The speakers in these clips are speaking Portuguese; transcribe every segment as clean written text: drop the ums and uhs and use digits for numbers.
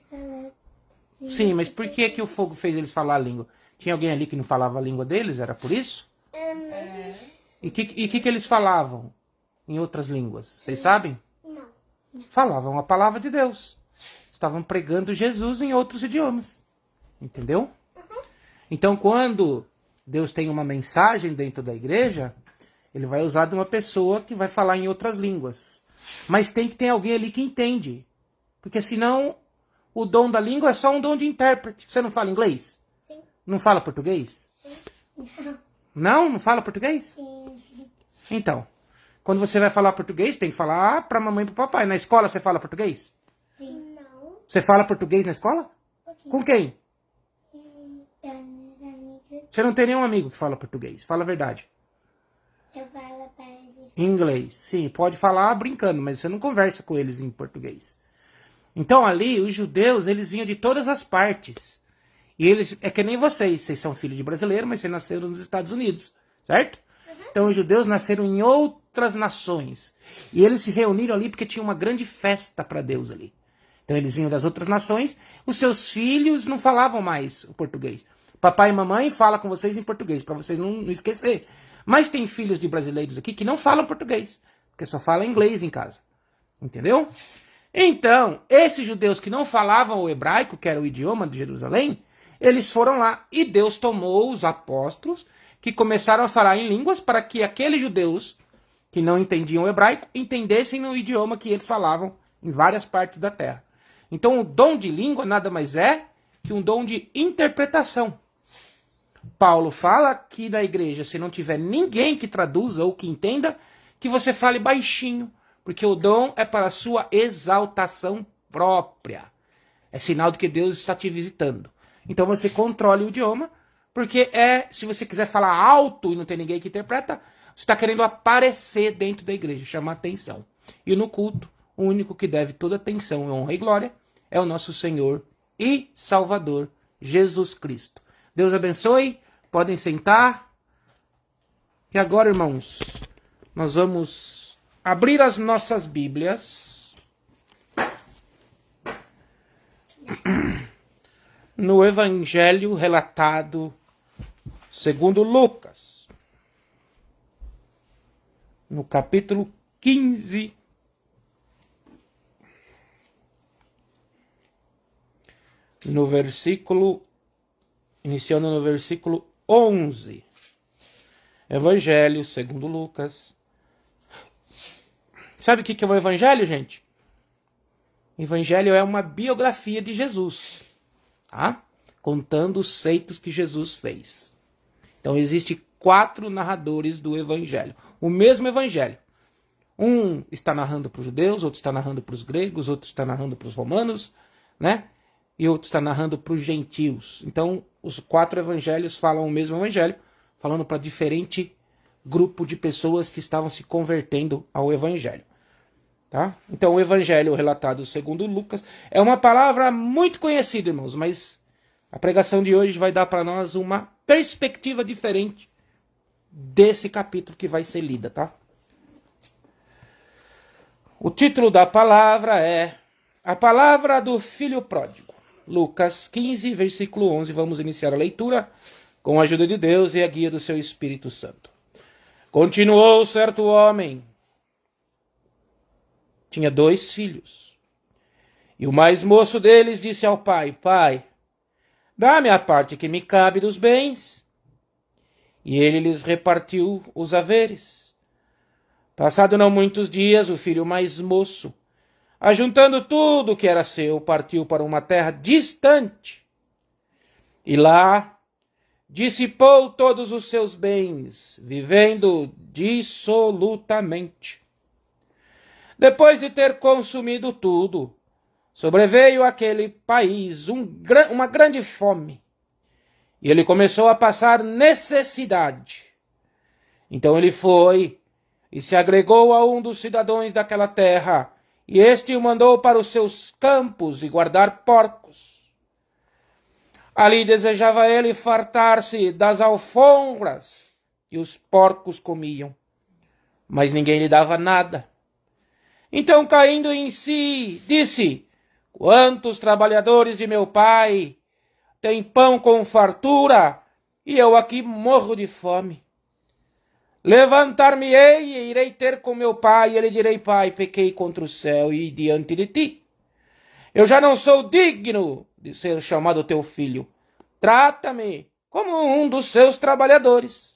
fez falar. Sim, mas por que que o fogo fez eles falar a língua? Tinha alguém ali que não falava a língua deles? Era por isso? E que eles falavam em outras línguas? Vocês sabem? Não. Falavam a palavra de Deus. Estavam pregando Jesus em outros idiomas. Entendeu? Então, quando Deus tem uma mensagem dentro da igreja, ele vai usar de uma pessoa que vai falar em outras línguas. Mas tem que ter alguém ali que entende. Porque senão, o dom da língua é só um dom de intérprete. Você não fala inglês? Sim. Não fala português? Sim. Não. Não? Não fala português? Sim. Então, quando você vai falar português, tem que falar pra mamãe e pro papai. Na escola você fala português? Sim. Não. Você fala português na escola? Com quem? Você não tem nenhum amigo que fala português. Fala a verdade. Eu falo para ele. Inglês. Sim, pode falar brincando, mas você não conversa com eles em português. Então ali, os judeus, eles vinham de todas as partes. E eles, é que nem vocês. Vocês são filhos de brasileiro, mas vocês nasceram nos Estados Unidos. Certo? Então os judeus nasceram em outras nações. E eles se reuniram ali porque tinha uma grande festa para Deus ali. Então eles vinham das outras nações. Os seus filhos não falavam mais o português. Papai e mamãe falam com vocês em português, para vocês não esquecer. Mas tem filhos de brasileiros aqui que não falam português, porque só falam inglês em casa. Entendeu? Então, esses judeus que não falavam o hebraico, que era o idioma de Jerusalém, eles foram lá e Deus tomou os apóstolos que começaram a falar em línguas para que aqueles judeus que não entendiam o hebraico entendessem no idioma que eles falavam em várias partes da terra. Então, o dom de língua nada mais é que um dom de interpretação. Paulo fala que na igreja, se não tiver ninguém que traduza ou que entenda, que você fale baixinho, porque o dom é para a sua exaltação própria. É sinal de que Deus está te visitando. Então você controle o idioma, porque se você quiser falar alto e não tem ninguém que interpreta, você está querendo aparecer dentro da igreja, chamar atenção. E no culto, o único que deve toda atenção, honra e glória é o nosso Senhor e Salvador, Jesus Cristo. Deus abençoe, podem sentar. E agora, irmãos, nós vamos abrir as nossas Bíblias no Evangelho relatado segundo Lucas, no capítulo 15, iniciando no versículo 11. Evangelho segundo Lucas. Sabe o que é o Evangelho, gente? Evangelho é uma biografia de Jesus, tá? Contando os feitos que Jesus fez. Então, existem 4 narradores do Evangelho. O mesmo Evangelho. Um está narrando para os judeus, outro está narrando para os gregos, outro está narrando para os romanos, né? E outro está narrando para os gentios. Então, os 4 evangelhos falam o mesmo evangelho, falando para diferente grupo de pessoas que estavam se convertendo ao evangelho. Tá? Então, o evangelho relatado segundo Lucas é uma palavra muito conhecida, irmãos, mas a pregação de hoje vai dar para nós uma perspectiva diferente desse capítulo que vai ser lida, tá? O título da palavra é A Palavra do Filho Pródigo. Lucas 15, versículo 11. Vamos iniciar a leitura com a ajuda de Deus e a guia do seu Espírito Santo. Continuou certo homem. Tinha 2 filhos. E o mais moço deles disse ao pai: Pai, dá-me a parte que me cabe dos bens. E ele lhes repartiu os haveres. Passado não muitos dias, o filho mais moço, ajuntando tudo o que era seu, partiu para uma terra distante. E lá dissipou todos os seus bens, vivendo dissolutamente. Depois de ter consumido tudo, sobreveio àquele país uma grande fome. E ele começou a passar necessidade. Então ele foi e se agregou a um dos cidadãos daquela terra, e este o mandou para os seus campos e guardar porcos. Ali desejava ele fartar-se das alfombras que os porcos comiam, mas ninguém lhe dava nada. Então, caindo em si, disse: Quantos trabalhadores de meu pai têm pão com fartura, e eu aqui morro de fome. Levantar-me-ei e irei ter com meu pai, e ele direi: Pai, pequei contra o céu e diante de ti. Eu já não sou digno de ser chamado teu filho. Trata-me como um dos seus trabalhadores.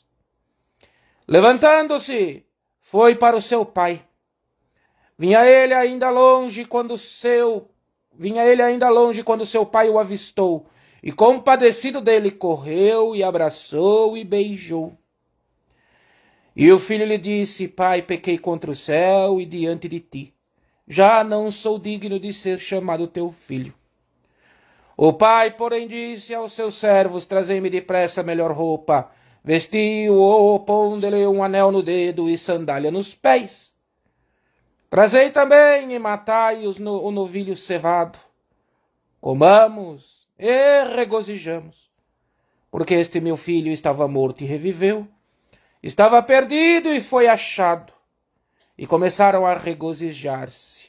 Levantando-se, foi para o seu pai. Vinha ele ainda longe quando seu pai o avistou, e compadecido dele, correu e abraçou e beijou. E o filho lhe disse: Pai, pequei contra o céu e diante de ti. Já não sou digno de ser chamado teu filho. O pai, porém, disse aos seus servos: Trazei-me depressa a melhor roupa. Vestiu-o, pondo-lhe um anel no dedo e sandália nos pés. Trazei também e matai o novilho cevado. Comamos e regozijamos, porque este meu filho estava morto e reviveu, estava perdido e foi achado. E começaram a regozijar-se.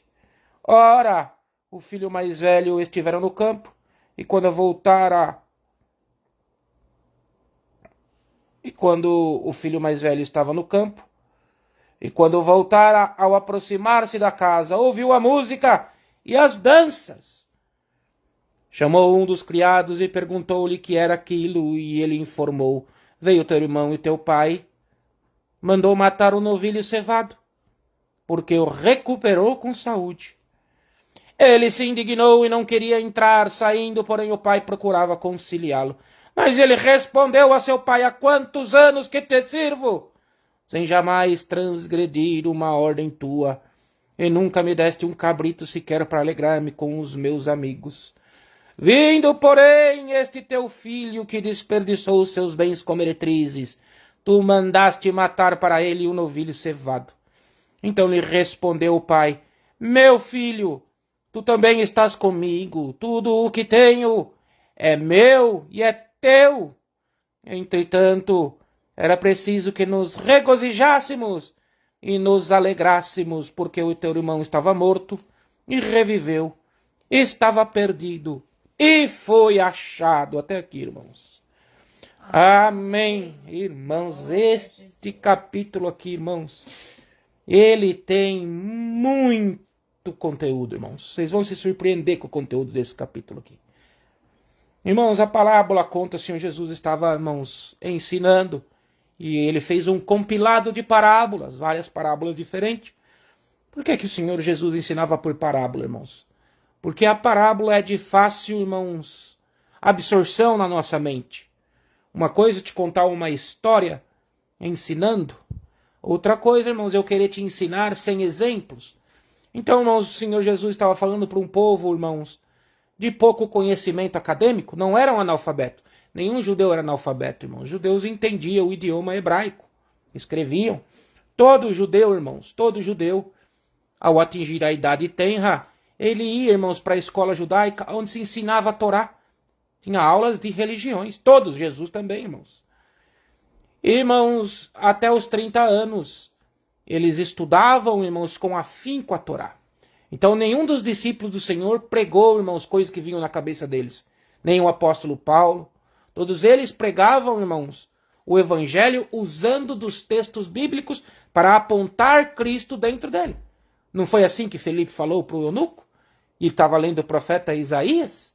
Ora, o filho mais velho estivera no campo, e quando o filho mais velho estava no campo, e quando voltara, ao aproximar-se da casa, ouviu a música e as danças. Chamou um dos criados e perguntou-lhe que era aquilo, e ele informou: Veio teu irmão e teu pai mandou matar o novilho cevado, porque o recuperou com saúde. Ele se indignou e não queria entrar, saindo, porém o pai procurava conciliá-lo. Mas ele respondeu a seu pai: Há quantos anos que te sirvo, sem jamais transgredir uma ordem tua, e nunca me deste um cabrito sequer para alegrar-me com os meus amigos. Vindo, porém, este teu filho que desperdiçou os seus bens com meretrizes, tu mandaste matar para ele o novilho cevado. Então lhe respondeu o pai: Meu filho, tu também estás comigo, tudo o que tenho é meu e é teu. Entretanto, era preciso que nos regozijássemos e nos alegrássemos, porque o teu irmão estava morto e reviveu, estava perdido e foi achado. Até aqui, irmãos. Amém. Irmãos, este capítulo aqui, irmãos, ele tem muito conteúdo, irmãos. Vocês vão se surpreender com o conteúdo desse capítulo aqui. Irmãos, a parábola conta: o Senhor Jesus estava, irmãos, ensinando, e ele fez um compilado de parábolas, várias parábolas diferentes. Por que o Senhor Jesus ensinava por parábola, irmãos? Porque a parábola é de fácil, irmãos, absorção na nossa mente. Uma coisa é te contar uma história ensinando. Outra coisa, irmãos, eu querer te ensinar sem exemplos. Então, irmãos, o Senhor Jesus estava falando para um povo, irmãos, de pouco conhecimento acadêmico. Não eram analfabetos. Nenhum judeu era analfabeto, irmãos. Os judeus entendiam o idioma hebraico. Escreviam. Todo judeu, irmãos, todo judeu, ao atingir a idade tenra, ele ia, irmãos, para a escola judaica, onde se ensinava a Torá. Tinha aulas de religiões. Todos, Jesus também, irmãos. Irmãos, até os 30 anos, eles estudavam, irmãos, com afinco a Torá. Então, nenhum dos discípulos do Senhor pregou, irmãos, coisas que vinham na cabeça deles. Nem o apóstolo Paulo. Todos eles pregavam, irmãos, o evangelho usando dos textos bíblicos para apontar Cristo dentro dele. Não foi assim que Felipe falou para o eunuco? E estava lendo o profeta Isaías?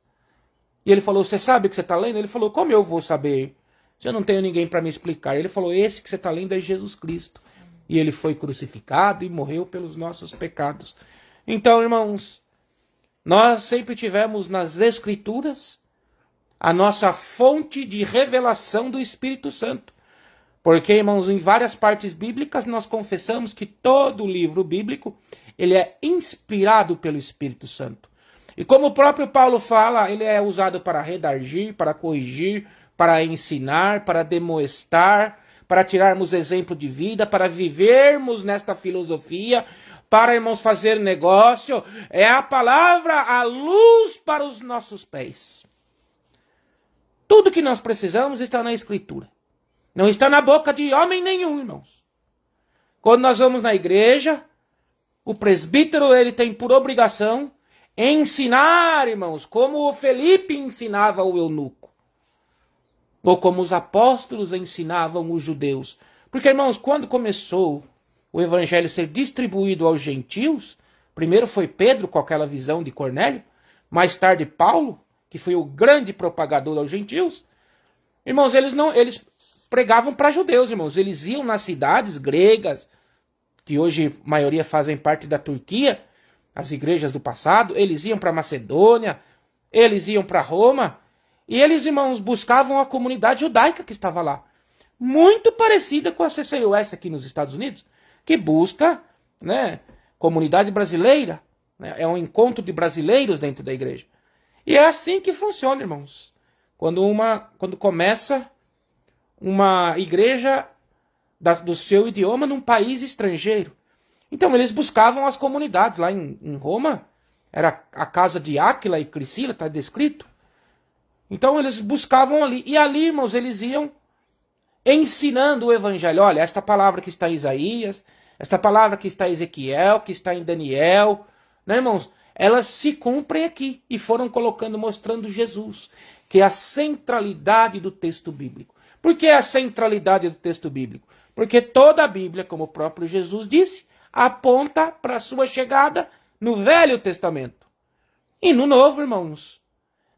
E ele falou: Você sabe o que você está lendo? Ele falou: Como eu vou saber? Se eu não tenho ninguém para me explicar. Ele falou: Esse que você está lendo é Jesus Cristo. E ele foi crucificado e morreu pelos nossos pecados. Então, irmãos, nós sempre tivemos nas Escrituras a nossa fonte de revelação do Espírito Santo. Porque, irmãos, em várias partes bíblicas nós confessamos que todo livro bíblico ele é inspirado pelo Espírito Santo. E como o próprio Paulo fala, ele é usado para redarguir, para corrigir, para ensinar, para demoestar, para tirarmos exemplo de vida, para vivermos nesta filosofia, para, irmãos, fazer negócio. É a palavra, a luz para os nossos pés. Tudo que nós precisamos está na Escritura. Não está na boca de homem nenhum, irmãos. Quando nós vamos na igreja, o presbítero ele tem por obrigação ensinar, irmãos, como o Felipe ensinava o eunuco. Ou como os apóstolos ensinavam os judeus. Porque, irmãos, quando começou o evangelho a ser distribuído aos gentios, primeiro foi Pedro com aquela visão de Cornélio, mais tarde Paulo, que foi o grande propagador aos gentios. Irmãos, eles pregavam para judeus, irmãos. Eles iam nas cidades gregas, que hoje a maioria fazem parte da Turquia, as igrejas do passado. Eles iam para Macedônia, eles iam para Roma, e eles, irmãos, buscavam a comunidade judaica que estava lá. Muito parecida com a CCUS aqui nos Estados Unidos, que busca, né, comunidade brasileira, né, é um encontro de brasileiros dentro da igreja. E é assim que funciona, irmãos. Quando começa uma igreja do seu idioma num país estrangeiro. Então eles buscavam as comunidades. Lá em Roma, era a casa de Áquila e Priscila, está descrito. Então eles buscavam ali. E ali, irmãos, eles iam ensinando o evangelho. Olha, esta palavra que está em Isaías, esta palavra que está em Ezequiel, que está em Daniel, né, irmãos? Elas se cumprem aqui e foram colocando, mostrando Jesus, que é a centralidade do texto bíblico. Por que a centralidade do texto bíblico? Porque toda a Bíblia, como o próprio Jesus disse, aponta para a sua chegada no Velho Testamento. E no Novo, irmãos,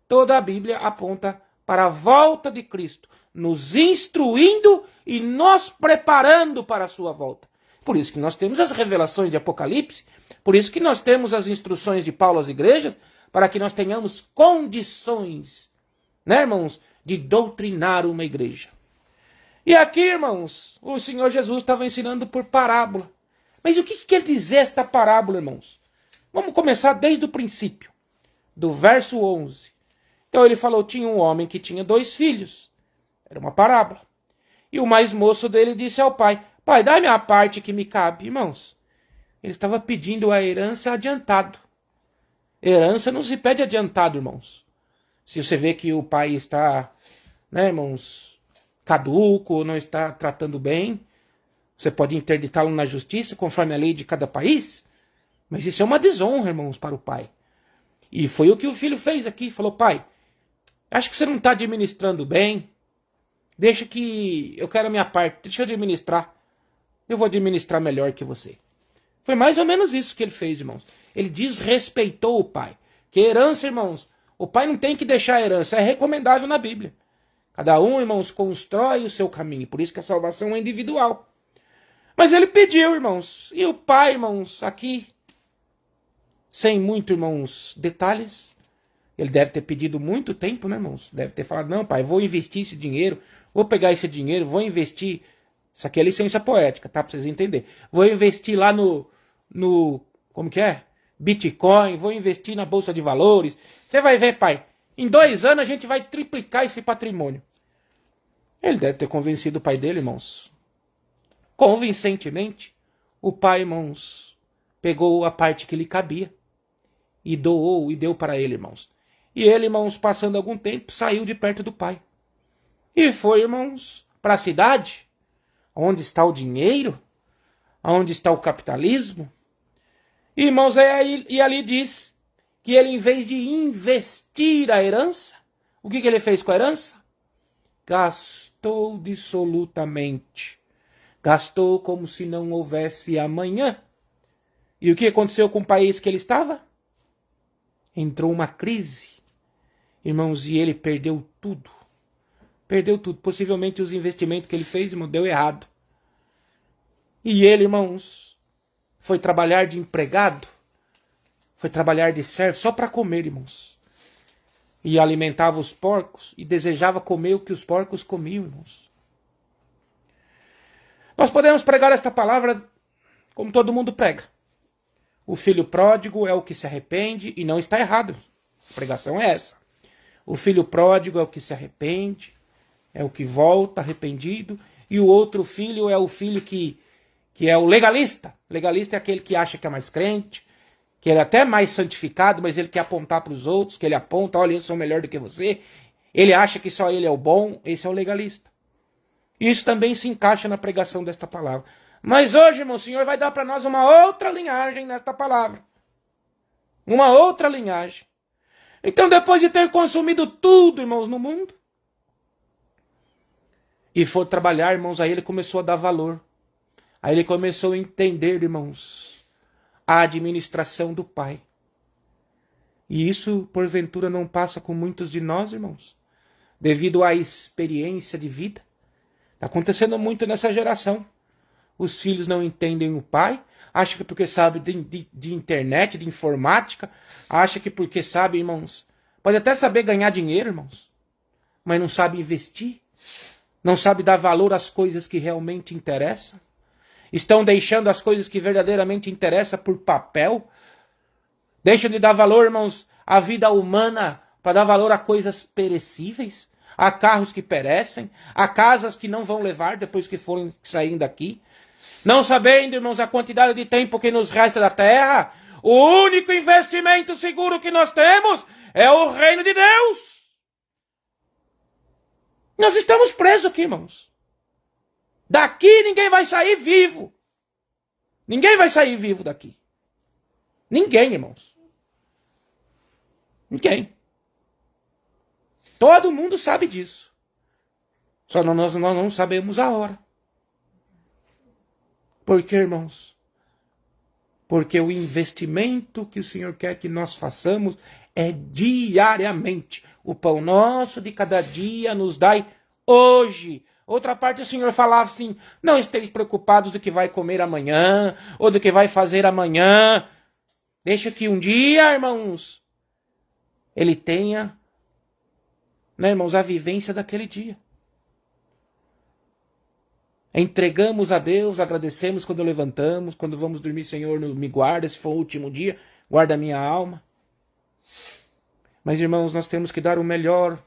toda a Bíblia aponta para a volta de Cristo, nos instruindo e nos preparando para a sua volta. Por isso que nós temos as revelações de Apocalipse, por isso que nós temos as instruções de Paulo às igrejas, para que nós tenhamos condições, né, irmãos, de doutrinar uma igreja. E aqui, irmãos, o Senhor Jesus estava ensinando por parábola. Mas o que quer dizer esta parábola, irmãos? Vamos começar desde o princípio, do verso 11. Então ele falou, tinha um homem que tinha 2 filhos. Era uma parábola. E o mais moço dele disse ao pai, pai, dá-me a parte que me cabe. Irmãos, ele estava pedindo a herança adiantado. Herança não se pede adiantado, irmãos. Se você vê que o pai está, né, irmãos, caduco, não está tratando bem, você pode interditá-lo na justiça, conforme a lei de cada país. Mas isso é uma desonra, irmãos, para o pai. E foi o que o filho fez aqui. Falou, pai, acho que você não está administrando bem. Deixa que eu quero a minha parte. Deixa eu administrar. Eu vou administrar melhor que você. Foi mais ou menos isso que ele fez, irmãos. Ele desrespeitou o pai. Que herança, irmãos, o pai não tem que deixar a herança. É recomendável na Bíblia. Cada um, irmãos, constrói o seu caminho. Por isso que a salvação é individual. Mas ele pediu, irmãos. E o pai, irmãos, aqui, sem muito, irmãos, detalhes. Ele deve ter pedido muito tempo, né, irmãos? Deve ter falado, não, pai, vou investir esse dinheiro. Vou pegar esse dinheiro, vou investir. Isso aqui é licença poética, tá? Pra vocês entenderem. Vou investir lá no como que é? Bitcoin, vou investir na Bolsa de Valores. Você vai ver, pai, em 2 anos a gente vai triplicar esse patrimônio. Ele deve ter convencido o pai dele, irmãos. Convincentemente, o pai, irmãos, pegou a parte que lhe cabia e doou e deu para ele, irmãos. E ele, irmãos, passando algum tempo, saiu de perto do pai. E foi, irmãos, para a cidade, onde está o dinheiro, onde está o capitalismo. E, irmãos, e ali diz que ele, em vez de investir a herança, o que ele fez com a herança? Gastou dissolutamente. Gastou como se não houvesse amanhã. E o que aconteceu com o país que ele estava? Entrou uma crise. Irmãos, e ele perdeu tudo. Perdeu tudo. Possivelmente os investimentos que ele fez, irmão, deu errado. E ele, irmãos, foi trabalhar de empregado. Foi trabalhar de servo só para comer, irmãos. E alimentava os porcos e desejava comer o que os porcos comiam, irmãos. Nós podemos pregar esta palavra como todo mundo prega. O filho pródigo é o que se arrepende e não está errado. A pregação é essa. O filho pródigo é o que se arrepende, é o que volta arrependido. E o outro filho é o filho que é o legalista. Legalista é aquele que acha que é mais crente, que ele é até mais santificado, mas ele quer apontar para os outros, que ele aponta, olha, eu sou melhor do que você. Ele acha que só ele é o bom, esse é o legalista. Isso também se encaixa na pregação desta palavra. Mas hoje, irmão, o Senhor vai dar para nós uma outra linhagem nesta palavra. uma outra linhagem. Então, depois de ter consumido tudo, irmãos, no mundo, e for trabalhar, irmãos, aí ele começou a dar valor. Aí ele começou a entender, irmãos, a administração do Pai. E isso, porventura, não passa com muitos de nós, irmãos, devido à experiência de vida. Está acontecendo muito nessa geração. Os filhos não entendem o pai, acham que porque sabe de internet, de informática, acham que porque sabe, irmãos, pode até saber ganhar dinheiro, irmãos, mas não sabe investir, não sabe dar valor às coisas que realmente interessam. Estão deixando as coisas que verdadeiramente interessam por papel. Deixam de dar valor, irmãos, à vida humana para dar valor a coisas perecíveis, a carros que perecem, a casas que não vão levar depois que forem saindo daqui. Não sabendo, irmãos, a quantidade de tempo que nos resta da terra, o único investimento seguro que nós temos é o reino de Deus. Nós estamos presos aqui, irmãos. Daqui ninguém vai sair vivo. Ninguém vai sair vivo daqui. Ninguém, irmãos. Ninguém. Todo mundo sabe disso. Só nós não sabemos a hora. Por que, irmãos? Porque o investimento que o Senhor quer que nós façamos é diariamente. O pão nosso de cada dia nos dai hoje. Outra parte o Senhor falava assim, não esteja preocupados do que vai comer amanhã, ou do que vai fazer amanhã. Deixa que um dia, irmãos, ele tenha, né, irmãos, a vivência daquele dia. Entregamos a Deus, agradecemos quando levantamos, quando vamos dormir, Senhor, me guarda, se for o último dia, guarda a minha alma. Mas, irmãos, nós temos que dar o melhor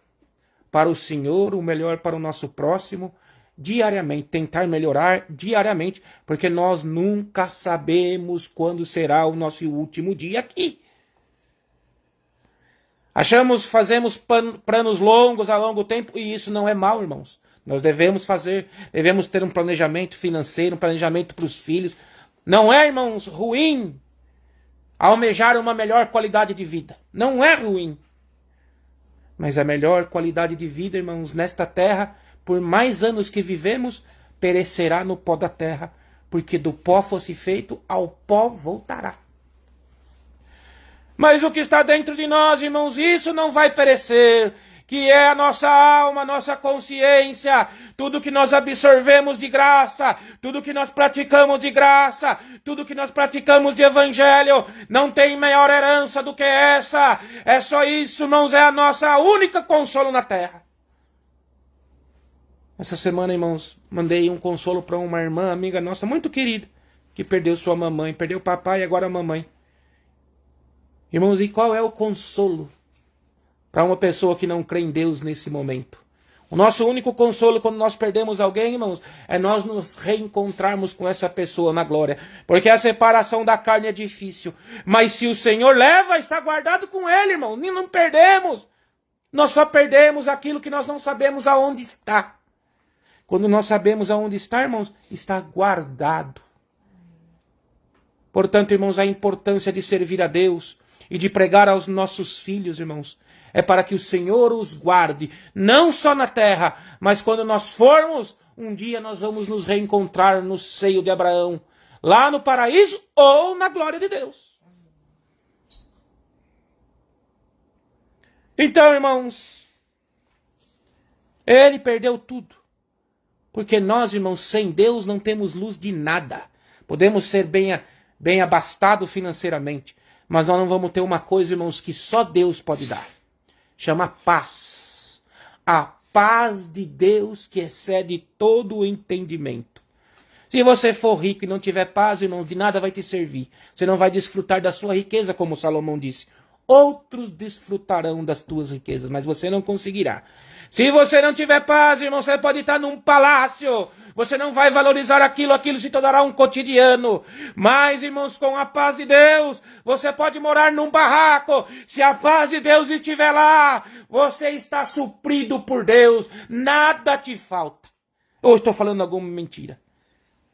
para o Senhor, o melhor para o nosso próximo, diariamente, tentar melhorar diariamente, porque nós nunca sabemos quando será o nosso último dia aqui. Fazemos planos longos a longo tempo, e isso não é mal, irmãos. Nós devemos ter um planejamento financeiro, um planejamento para os filhos. Não é, irmãos, ruim almejar uma melhor qualidade de vida. Não é ruim. Mas a melhor qualidade de vida, irmãos, nesta terra, por mais anos que vivemos, perecerá no pó da terra, porque do pó fosse feito, ao pó voltará. Mas o que está dentro de nós, irmãos, isso não vai perecer, que é a nossa alma, a nossa consciência, tudo que nós absorvemos de graça, tudo que nós praticamos de graça, tudo que nós praticamos de evangelho, não tem maior herança do que essa. É só isso, irmãos, é a nossa única consolo na terra. Essa semana, irmãos, mandei um consolo para uma irmã, amiga nossa, muito querida, que perdeu sua mamãe, perdeu o papai e agora a mamãe. Irmãos, e qual é o consolo para uma pessoa que não crê em Deus nesse momento? O nosso único consolo quando nós perdemos alguém, irmãos, é nós nos reencontrarmos com essa pessoa na glória. Porque a separação da carne é difícil. Mas se o Senhor leva, está guardado com Ele, irmão. E não perdemos. Nós só perdemos aquilo que nós não sabemos aonde está. Quando nós sabemos aonde está, irmãos, está guardado. Portanto, irmãos, a importância de servir a Deus e de pregar aos nossos filhos, irmãos, é para que o Senhor os guarde, não só na terra, mas quando nós formos, um dia nós vamos nos reencontrar no seio de Abraão, lá no paraíso ou na glória de Deus. Então, irmãos, ele perdeu tudo, porque nós, irmãos, sem Deus não temos luz de nada. Podemos ser bem abastados financeiramente, mas nós não vamos ter uma coisa, irmãos, que só Deus pode dar. Chama paz. A paz de Deus que excede todo o entendimento. Se você for rico e não tiver paz, irmãos, de nada vai te servir. Você não vai desfrutar da sua riqueza, como Salomão disse. Outros desfrutarão das tuas riquezas, mas você não conseguirá. Se você não tiver paz, irmão, você pode estar num palácio. Você não vai valorizar aquilo se tornará um cotidiano. Mas, irmãos, com a paz de Deus, você pode morar num barraco. Se a paz de Deus estiver lá, você está suprido por Deus. Nada te falta. Ou estou falando alguma mentira?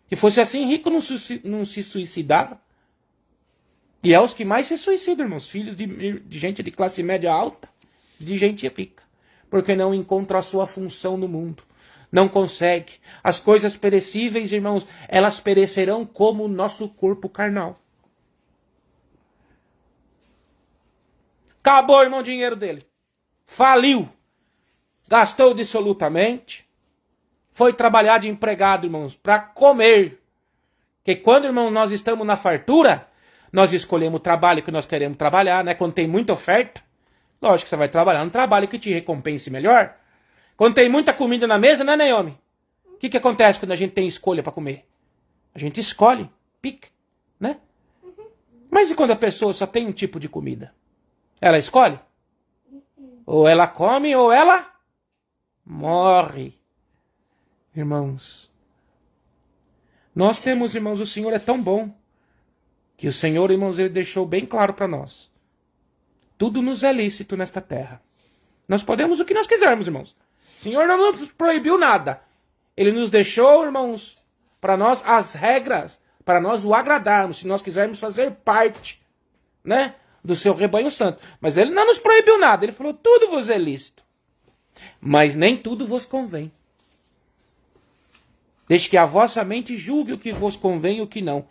Se fosse assim, rico não se suicidava. E é os que mais se suicidam, irmãos. Filhos de gente de classe média alta, de gente rica. Porque não encontra a sua função no mundo. Não consegue. As coisas perecíveis, irmãos, elas perecerão como o nosso corpo carnal. Acabou, irmão, o dinheiro dele. Faliu. Gastou dissolutamente. Foi trabalhar de empregado, irmãos, para comer. Porque quando, irmão, nós estamos na fartura, nós escolhemos o trabalho que nós queremos trabalhar, né? Quando tem muita oferta, lógico que você vai trabalhar no trabalho que te recompense melhor. Quando tem muita comida na mesa, né, Naomi? O que acontece quando a gente tem escolha para comer? A gente escolhe, pica, né? Mas e quando a pessoa só tem um tipo de comida? Ela escolhe? Ou ela come ou ela morre. Irmãos, nós temos, irmãos, o Senhor é tão bom que o Senhor, irmãos, ele deixou bem claro para nós. Tudo nos é lícito nesta terra. Nós podemos o que nós quisermos, irmãos. O Senhor não nos proibiu nada. Ele nos deixou, irmãos, para nós as regras, para nós o agradarmos, se nós quisermos fazer parte, né, do seu rebanho santo. Mas ele não nos proibiu nada. Ele falou, tudo vos é lícito. Mas nem tudo vos convém. Desde que a vossa mente julgue o que vos convém e o que não.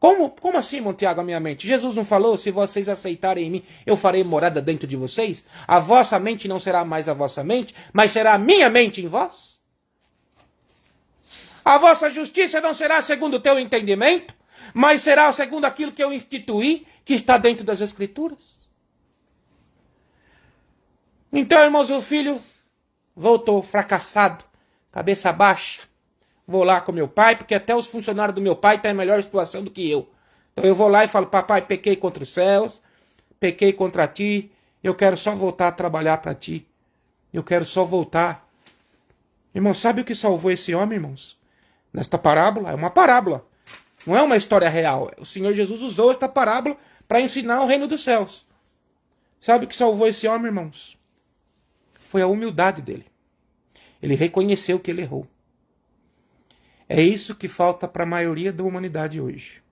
Como assim, irmão Tiago, a minha mente? Jesus não falou, se vocês aceitarem em mim, eu farei morada dentro de vocês? A vossa mente não será mais a vossa mente, mas será a minha mente em vós? A vossa justiça não será segundo o teu entendimento, mas será segundo aquilo que eu instituí, que está dentro das Escrituras? Então, irmãos, o filho voltou fracassado, cabeça baixa. Vou lá com meu pai, porque até os funcionários do meu pai estão em melhor situação do que eu. Então eu vou lá e falo, papai, pequei contra os céus, pequei contra ti, eu quero só voltar a trabalhar para ti. Eu quero só voltar. Irmão, sabe o que salvou esse homem, irmãos? Nesta parábola, é uma parábola. Não é uma história real. O Senhor Jesus usou esta parábola para ensinar o reino dos céus. Sabe o que salvou esse homem, irmãos? Foi a humildade dele. Ele reconheceu que ele errou. É isso que falta para a maioria da humanidade hoje.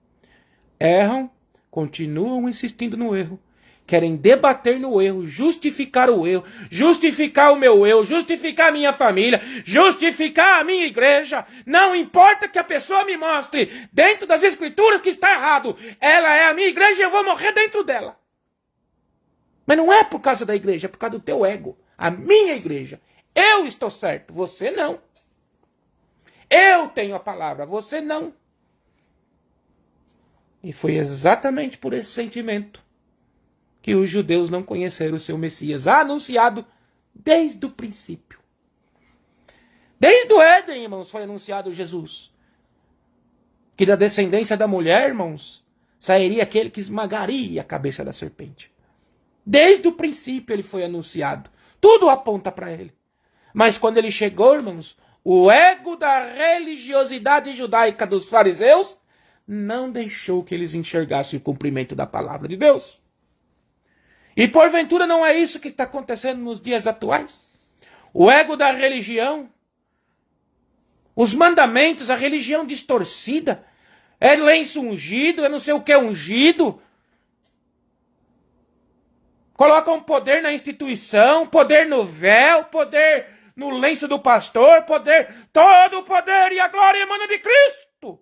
Erram, continuam insistindo no erro, querem debater no erro, justificar o erro, justificar o meu eu, justificar a minha família, justificar a minha igreja. Não importa que a pessoa me mostre dentro das Escrituras que está errado. Ela é a minha igreja e eu vou morrer dentro dela. Mas não é por causa da igreja, é por causa do teu ego. A minha igreja. Eu estou certo, você não. Eu tenho a palavra, você não. E foi exatamente por esse sentimento que os judeus não conheceram o seu Messias, anunciado desde o princípio. Desde o Éden, irmãos, foi anunciado Jesus. Que da descendência da mulher, irmãos, sairia aquele que esmagaria a cabeça da serpente. Desde o princípio ele foi anunciado. Tudo aponta para ele. Mas quando ele chegou, irmãos, o ego da religiosidade judaica dos fariseus não deixou que eles enxergassem o cumprimento da palavra de Deus. E porventura não é isso que está acontecendo nos dias atuais? O ego da religião, os mandamentos, a religião distorcida, é lenço ungido, é não sei o que ungido. Colocam poder na instituição, poder no véu, poder no lenço do pastor, poder, todo o poder e a glória emana de Cristo.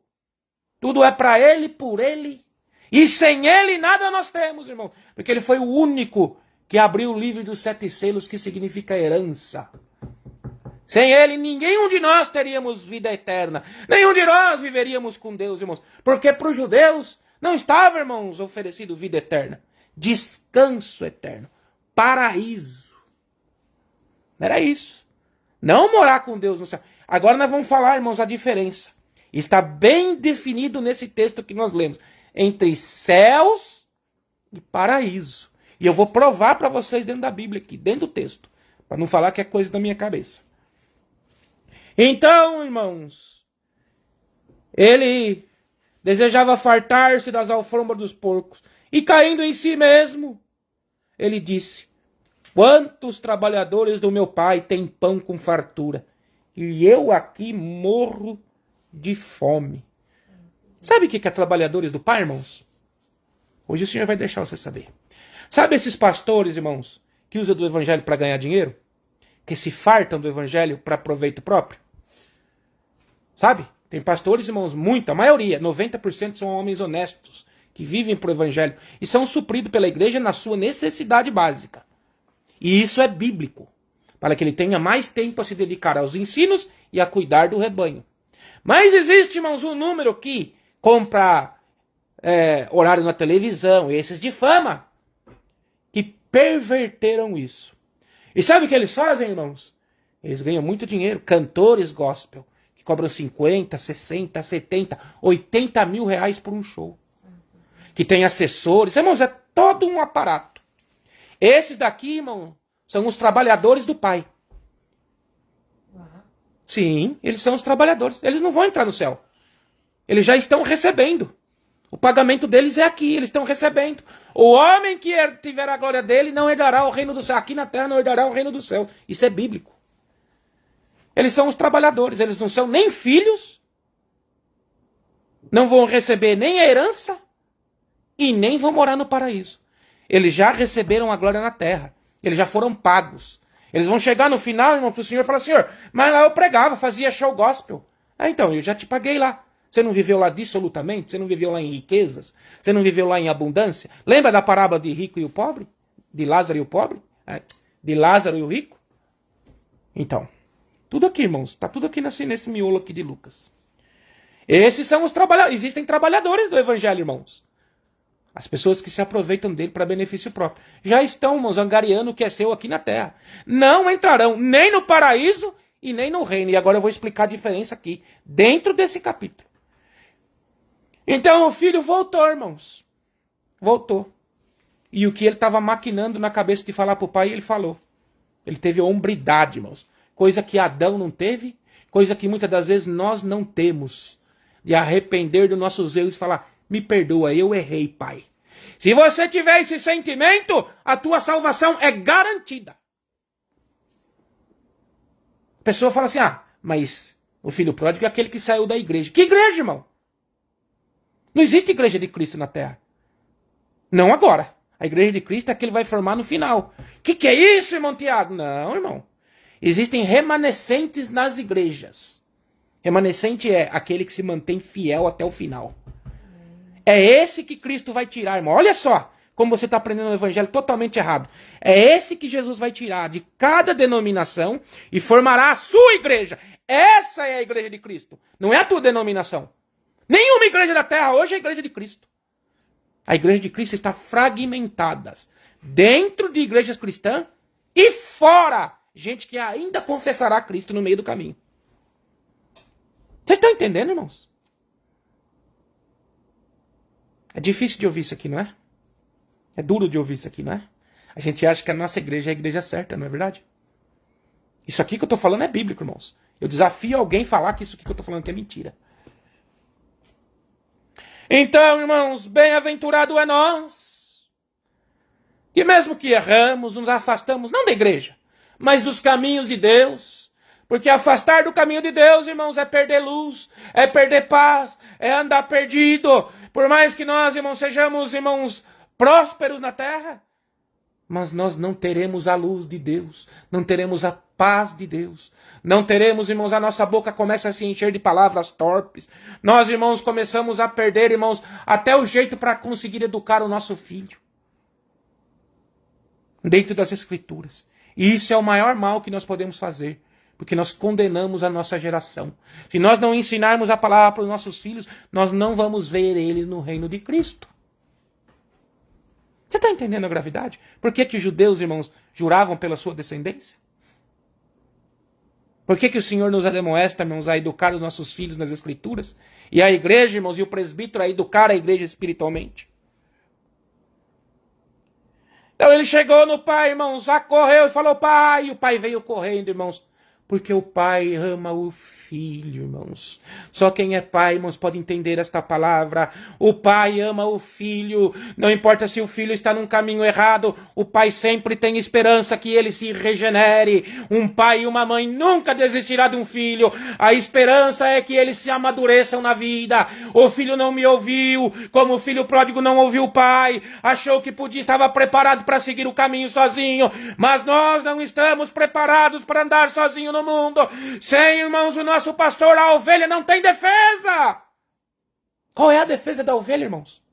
Tudo é para ele, por ele. E sem ele nada nós temos, irmão. Porque ele foi o único que abriu o livro dos 7 selos, que significa herança. Sem ele, nenhum de nós teríamos vida eterna. Nenhum de nós viveríamos com Deus, irmãos. Porque para os judeus não estava, irmãos, oferecido vida eterna. Descanso eterno. Paraíso. Era isso. Não morar com Deus no céu. Agora nós vamos falar, irmãos, a diferença. Está bem definido nesse texto que nós lemos. Entre céus e paraíso. E eu vou provar para vocês dentro da Bíblia aqui, dentro do texto. Para não falar que é coisa da minha cabeça. Então, irmãos, ele desejava fartar-se das alfombras dos porcos. E caindo em si mesmo, ele disse: quantos trabalhadores do meu pai têm pão com fartura, e eu aqui morro de fome. Sabe o que é trabalhadores do pai, irmãos? Hoje o Senhor vai deixar você saber. Sabe esses pastores, irmãos, que usam do evangelho para ganhar dinheiro? Que se fartam do evangelho para proveito próprio? Sabe? Tem pastores, irmãos, a maioria, 90% são homens honestos, que vivem pro evangelho e são supridos pela igreja na sua necessidade básica. E isso é bíblico, para que ele tenha mais tempo a se dedicar aos ensinos e a cuidar do rebanho. Mas existe, irmãos, um número que compra horário na televisão, esses de fama, que perverteram isso. E sabe o que eles fazem, irmãos? Eles ganham muito dinheiro, cantores gospel, que cobram 50, 60, 70, 80 mil reais por um show. Que tem assessores, irmãos, é todo um aparato. Esses daqui, irmão, são os trabalhadores do Pai. Sim, eles são os trabalhadores. Eles não vão entrar no céu. Eles já estão recebendo. O pagamento deles é aqui, eles estão recebendo. O homem que tiver a glória dele não herdará o reino do céu. Aqui na terra não herdará o reino do céu. Isso é bíblico. Eles são os trabalhadores. Eles não são nem filhos. Não vão receber nem a herança. E nem vão morar no paraíso. Eles já receberam a glória na terra. Eles já foram pagos. Eles vão chegar no final, irmão, pro Senhor e falar: Senhor, mas lá eu pregava, fazia show gospel. Então, eu já te paguei lá. Você não viveu lá dissolutamente? Você não viveu lá em riquezas? Você não viveu lá em abundância? Lembra da parábola de rico e o pobre? De Lázaro e o pobre? De Lázaro e o rico? Então, tudo aqui, irmãos. Está tudo aqui nesse miolo aqui de Lucas. Esses são os trabalhadores. Existem trabalhadores do evangelho, irmãos. As pessoas que se aproveitam dele para benefício próprio. Já estão, irmãos, angariando o que é seu aqui na terra. Não entrarão nem no paraíso e nem no reino. E agora eu vou explicar a diferença aqui, dentro desse capítulo. Então o filho voltou, irmãos. Voltou. E o que ele estava maquinando na cabeça de falar para o pai, ele falou. Ele teve hombridade, irmãos. Coisa que Adão não teve, coisa que muitas das vezes nós não temos. De arrepender dos nossos erros e falar: me perdoa, eu errei, pai. Se você tiver esse sentimento, a tua salvação é garantida. A pessoa fala assim: mas o filho pródigo é aquele que saiu da igreja. Que igreja, irmão? Não existe igreja de Cristo na terra. Não agora. A igreja de Cristo é a que ele vai formar no final. Que é isso, irmão Tiago? Não, irmão. Existem remanescentes nas igrejas. Remanescente é aquele que se mantém fiel até o final. É esse que Cristo vai tirar, irmão. Olha só como você está aprendendo o evangelho totalmente errado. É esse que Jesus vai tirar de cada denominação e formará a sua igreja. Essa é a igreja de Cristo. Não é a tua denominação. Nenhuma igreja da terra hoje é a igreja de Cristo. A igreja de Cristo está fragmentada. Dentro de igrejas cristãs e fora. Gente que ainda confessará Cristo no meio do caminho. Vocês estão entendendo, irmãos? É difícil de ouvir isso aqui, não é? É duro de ouvir isso aqui, não é? A gente acha que a nossa igreja é a igreja certa, não é verdade? Isso aqui que eu estou falando é bíblico, irmãos. Eu desafio alguém a falar que isso aqui que eu estou falando aqui é mentira. Então, irmãos, bem-aventurado é nós, que mesmo que erramos, nos afastamos, não da igreja, mas dos caminhos de Deus. Porque afastar do caminho de Deus, irmãos, é perder luz, é perder paz, é andar perdido. Por mais que nós, irmãos, sejamos, irmãos, prósperos na terra, mas nós não teremos a luz de Deus, não teremos a paz de Deus, não teremos, irmãos, a nossa boca começa a se encher de palavras torpes. Nós, irmãos, começamos a perder, irmãos, até o jeito para conseguir educar o nosso filho. Dentro das Escrituras. E isso é o maior mal que nós podemos fazer. Porque nós condenamos a nossa geração. Se nós não ensinarmos a palavra para os nossos filhos, nós não vamos ver ele no reino de Cristo. Você está entendendo a gravidade? Por que os judeus, irmãos, juravam pela sua descendência? Por que o Senhor nos admoesta, irmãos, a educar os nossos filhos nas Escrituras? E a igreja, irmãos, e o presbítero a educar a igreja espiritualmente? Então ele chegou no pai, irmãos, correu e falou: pai. E o pai veio correndo, irmãos. Porque o pai ama o filho, irmãos. Só quem é pai, irmãos, pode entender esta palavra. O pai ama o filho. Não importa se o filho está num caminho errado, o pai sempre tem esperança que ele se regenere. Um pai e uma mãe nunca desistirá de um filho. A esperança é que eles se amadureçam na vida. O filho não me ouviu, como o filho pródigo não ouviu o pai. Achou que estava preparado para seguir o caminho sozinho. Mas nós não estamos preparados para andar sozinho no mundo. Sem, irmãos, o nosso pastor, a ovelha não tem defesa. Qual é a defesa da ovelha, irmãos?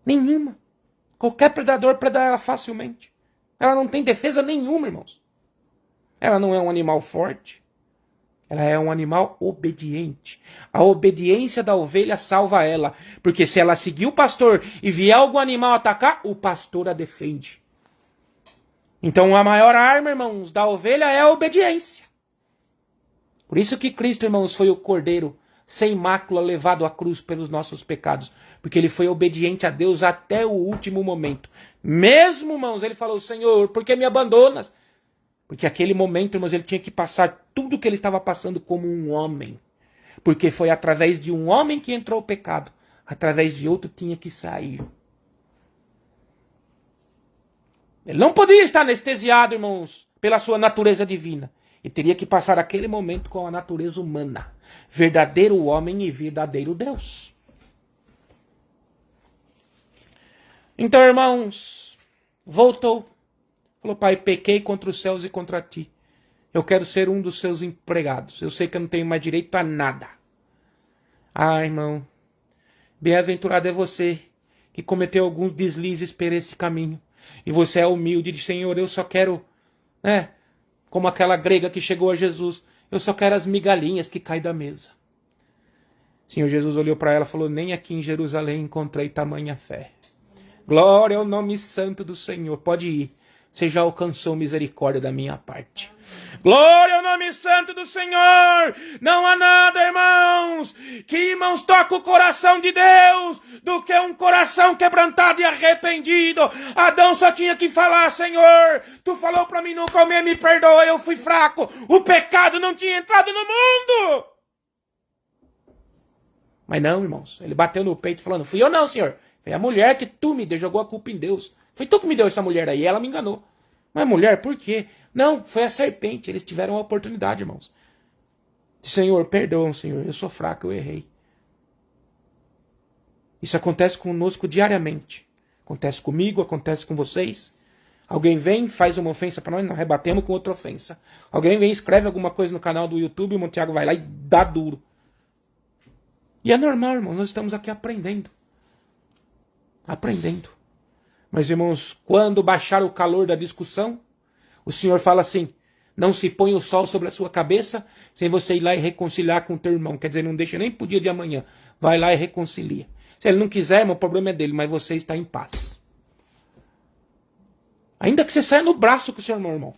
Nenhuma. Qualquer predador preda ela facilmente. Ela não tem defesa nenhuma, irmãos. Ela não é um animal forte. Ela é um animal obediente. A obediência da ovelha salva ela. Porque se ela seguir o pastor e vier algum animal atacar, o pastor a defende. Então a maior arma, irmãos, da ovelha é a obediência. Por isso que Cristo, irmãos, foi o cordeiro sem mácula levado à cruz pelos nossos pecados. Porque ele foi obediente a Deus até o último momento. Mesmo, irmãos, ele falou, Senhor, por que me abandonas? Porque aquele momento, irmãos, ele tinha que passar tudo o que ele estava passando como um homem. Porque foi através de um homem que entrou o pecado. Através de outro tinha que sair. Ele não podia estar anestesiado, irmãos, pela sua natureza divina. Ele teria que passar aquele momento com a natureza humana. Verdadeiro homem e verdadeiro Deus. Então, irmãos, voltou. Falou, pai, pequei contra os céus e contra ti. Eu quero ser um dos seus empregados. Eu sei que eu não tenho mais direito a nada. Ah, irmão, bem-aventurado é você que cometeu alguns deslizes por esse caminho. E você é humilde e diz, Senhor, eu só quero, né? Como aquela grega que chegou a Jesus. Eu só quero as migalhinhas que caem da mesa. Senhor Jesus olhou para ela e falou, nem aqui em Jerusalém encontrei tamanha fé. Glória ao nome santo do Senhor. Pode ir. Você já alcançou misericórdia da minha parte. Glória ao nome santo do Senhor. Não há nada, irmãos, que, irmãos, toca o coração de Deus do que um coração quebrantado e arrependido. Adão só tinha que falar, Senhor, tu falou para mim não comer, me perdoa, eu fui fraco. O pecado não tinha entrado no mundo. Mas não, irmãos, ele bateu no peito falando, fui eu não, Senhor. Foi a mulher que tu me deu, jogou a culpa em Deus. Foi tu que me deu essa mulher aí, ela me enganou. Mas mulher, por quê? Não, foi a serpente, eles tiveram a oportunidade, irmãos. Senhor, perdoa, Senhor, eu sou fraco, eu errei. Isso acontece conosco diariamente. Acontece comigo, acontece com vocês. Alguém vem, faz uma ofensa para nós rebatemos com outra ofensa. Alguém vem, escreve alguma coisa no canal do YouTube, o Montiago vai lá e dá duro. E é normal, irmão, nós estamos aqui aprendendo. Aprendendo. Mas, irmãos, quando baixar o calor da discussão, o Senhor fala assim, não se põe o sol sobre a sua cabeça sem você ir lá e reconciliar com o teu irmão. Quer dizer, não deixa nem pro dia de amanhã. Vai lá e reconcilia. Se ele não quiser, irmão, o problema é dele, mas você está em paz. Ainda que você saia no braço com o seu irmão,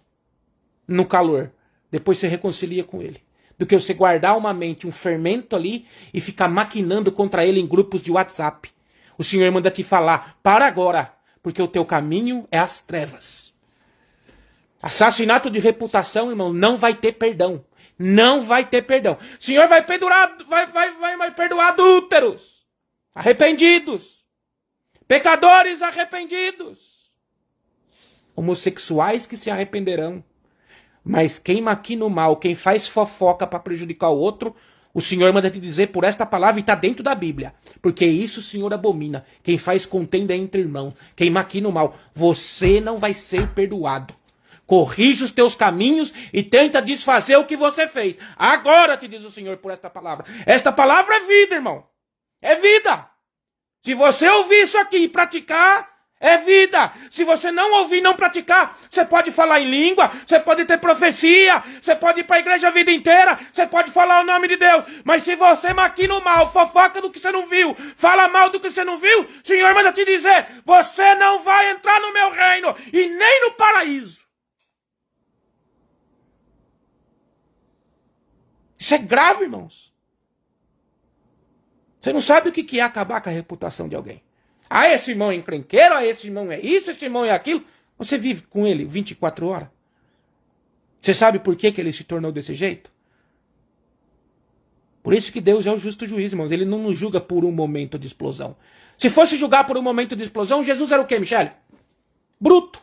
no calor, depois você reconcilia com ele. Do que você guardar uma mente, um fermento ali e ficar maquinando contra ele em grupos de WhatsApp. O Senhor manda te falar, para agora, porque o teu caminho é as trevas. Assassinato de reputação, irmão, não vai ter perdão. Não vai ter perdão. O Senhor vai perdoar, vai perdoar adúlteros, arrependidos, pecadores arrependidos, homossexuais que se arrependerão. Mas quem maquina o mal, quem faz fofoca para prejudicar o outro, o Senhor manda te dizer por esta palavra e está dentro da Bíblia. Porque isso o Senhor abomina. Quem faz contenda entre irmãos, quem maquina o mal, você não vai ser perdoado. Corrige os teus caminhos e tenta desfazer o que você fez. Agora te diz o Senhor por esta palavra. Esta palavra é vida, irmão. É vida. Se você ouvir isso aqui e praticar, é vida. Se você não ouvir e não praticar, você pode falar em língua, você pode ter profecia, você pode ir para a igreja a vida inteira, você pode falar o nome de Deus. Mas se você maquina o mal, fofoca do que você não viu, fala mal do que você não viu, o Senhor manda te dizer, você não vai entrar no meu reino e nem no paraíso. Isso é grave, irmãos. Você não sabe o que é acabar com a reputação de alguém. Ah, esse irmão é encrenqueiro, ah, esse irmão é isso, esse irmão é aquilo. Você vive com ele 24 horas. Você sabe por que ele se tornou desse jeito? Por isso que Deus é o justo juiz, irmãos. Ele não nos julga por um momento de explosão. Se fosse julgar por um momento de explosão, Jesus era o quê, Michele? Bruto.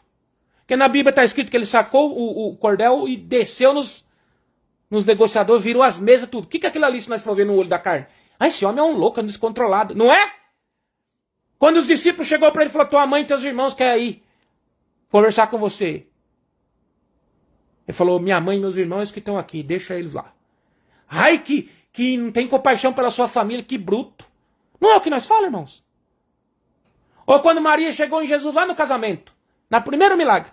Porque na Bíblia está escrito que ele sacou o cordel e desceu nos negociadores, virou as mesas, tudo. O que é aquilo ali se nós for ver no olho da carne? Ah, esse homem é um louco, é um descontrolado. Não é? Quando os discípulos chegou para ele e falou, tua mãe e teus irmãos querem ir conversar com você. Ele falou, minha mãe e meus irmãos que estão aqui, deixa eles lá. Ai, que não tem compaixão pela sua família, que bruto. Não é o que nós falamos, irmãos? Ou quando Maria chegou em Jesus lá no casamento, na primeiro milagre,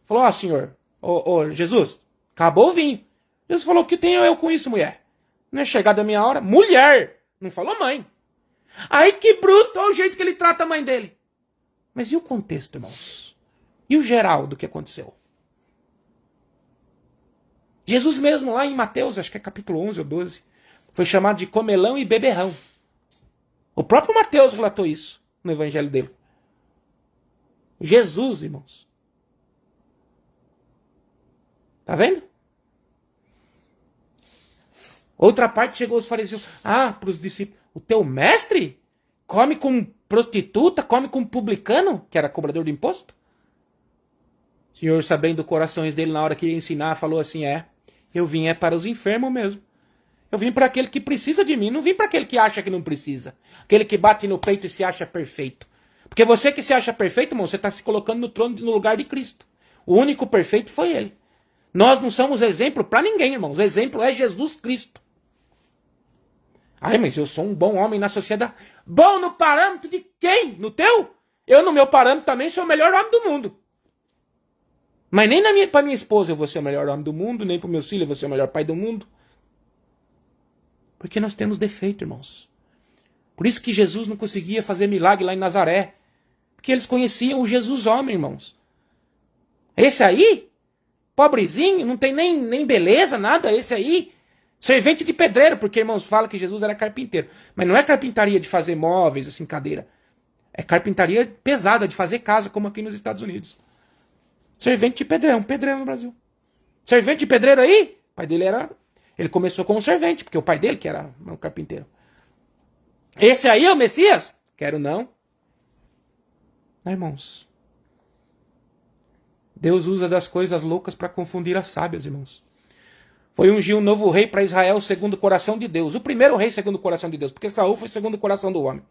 falou, ó senhor, ô Jesus, acabou o vinho. Jesus falou, o que tenho eu com isso, mulher? Não é chegada a minha hora? Mulher! Não falou mãe. Aí que bruto, olha o jeito que ele trata a mãe dele. Mas e o contexto, irmãos? E o geral do que aconteceu? Jesus mesmo lá em Mateus, acho que é capítulo 11 ou 12, foi chamado de comelão e beberrão. O próprio Mateus relatou isso no evangelho dele. Jesus, irmãos. Tá vendo? Outra parte chegou os fariseus. Ah, para os discípulos. O teu mestre come com prostituta, come com publicano, que era cobrador de imposto? O Senhor, sabendo os corações dele na hora que ia ensinar, falou assim, eu vim para os enfermos mesmo. Eu vim para aquele que precisa de mim, não vim para aquele que acha que não precisa. Aquele que bate no peito e se acha perfeito. Porque você que se acha perfeito, irmão, você está se colocando no trono, no lugar de Cristo. O único perfeito foi ele. Nós não somos exemplo para ninguém, irmãos. O exemplo é Jesus Cristo. Ai, mas eu sou um bom homem na sociedade. Bom no parâmetro de quem? No teu? Eu, no meu parâmetro, também sou o melhor homem do mundo. Mas nem para minha esposa eu vou ser o melhor homem do mundo, nem para o meu filho eu vou ser o melhor pai do mundo. Porque nós temos defeito, irmãos. Por isso que Jesus não conseguia fazer milagre lá em Nazaré. Porque eles conheciam o Jesus homem, irmãos. Esse aí, pobrezinho, não tem nem beleza, nada. Esse aí, servente de pedreiro. Porque, irmãos, fala que Jesus era carpinteiro. Mas não é carpintaria de fazer móveis, assim, cadeira. É carpintaria pesada, de fazer casa, como aqui nos Estados Unidos. Servente de pedreiro, um pedreiro no Brasil. Servente de pedreiro aí, o pai dele era... Ele começou como servente, porque o pai dele que era um carpinteiro. Esse aí é o Messias? Quero não. Não, irmãos. Deus usa das coisas loucas para confundir as sábias, irmãos. Foi ungir um novo rei para Israel segundo o coração de Deus. O primeiro rei segundo o coração de Deus, porque Saul foi segundo o coração do homem.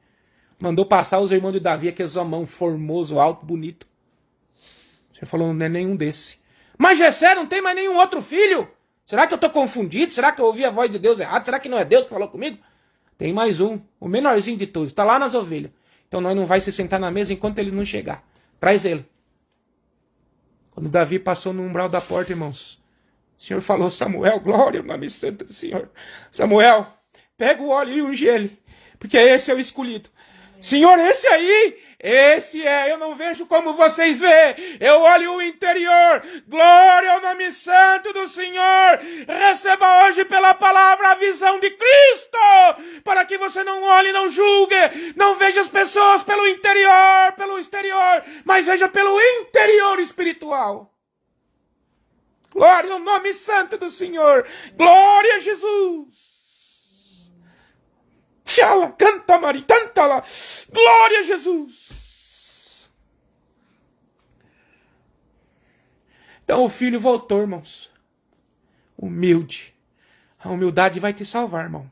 Mandou passar os irmãos de Davi, aqueles homão formoso, alto, bonito. Você falou, não é nenhum desse. Mas Jessé não tem mais nenhum outro filho? Será que eu estou confundido? Será que eu ouvi a voz de Deus errado? Será que não é Deus que falou comigo? Tem mais um, o menorzinho de todos, está lá nas ovelhas. Então nós não vai se sentar na mesa enquanto ele não chegar. Traz ele. Quando Davi passou no umbral da porta, irmãos, o Senhor falou, Samuel, glória ao nome santo do Senhor. Samuel, pega o óleo e unge ele, porque esse é o escolhido. Senhor, esse aí, esse é, eu não vejo como vocês veem, eu olho o interior, glória ao nome santo do Senhor, receba hoje pela palavra a visão de Cristo, para que você não olhe e não julgue, não veja as pessoas pelo interior, pelo exterior, mas veja pelo interior espiritual. Glória ao nome santo do Senhor, glória a Jesus. Tchala, canta Maria, canta lá. Glória a Jesus. Então o filho voltou, irmãos. Humilde. A humildade vai te salvar, irmão.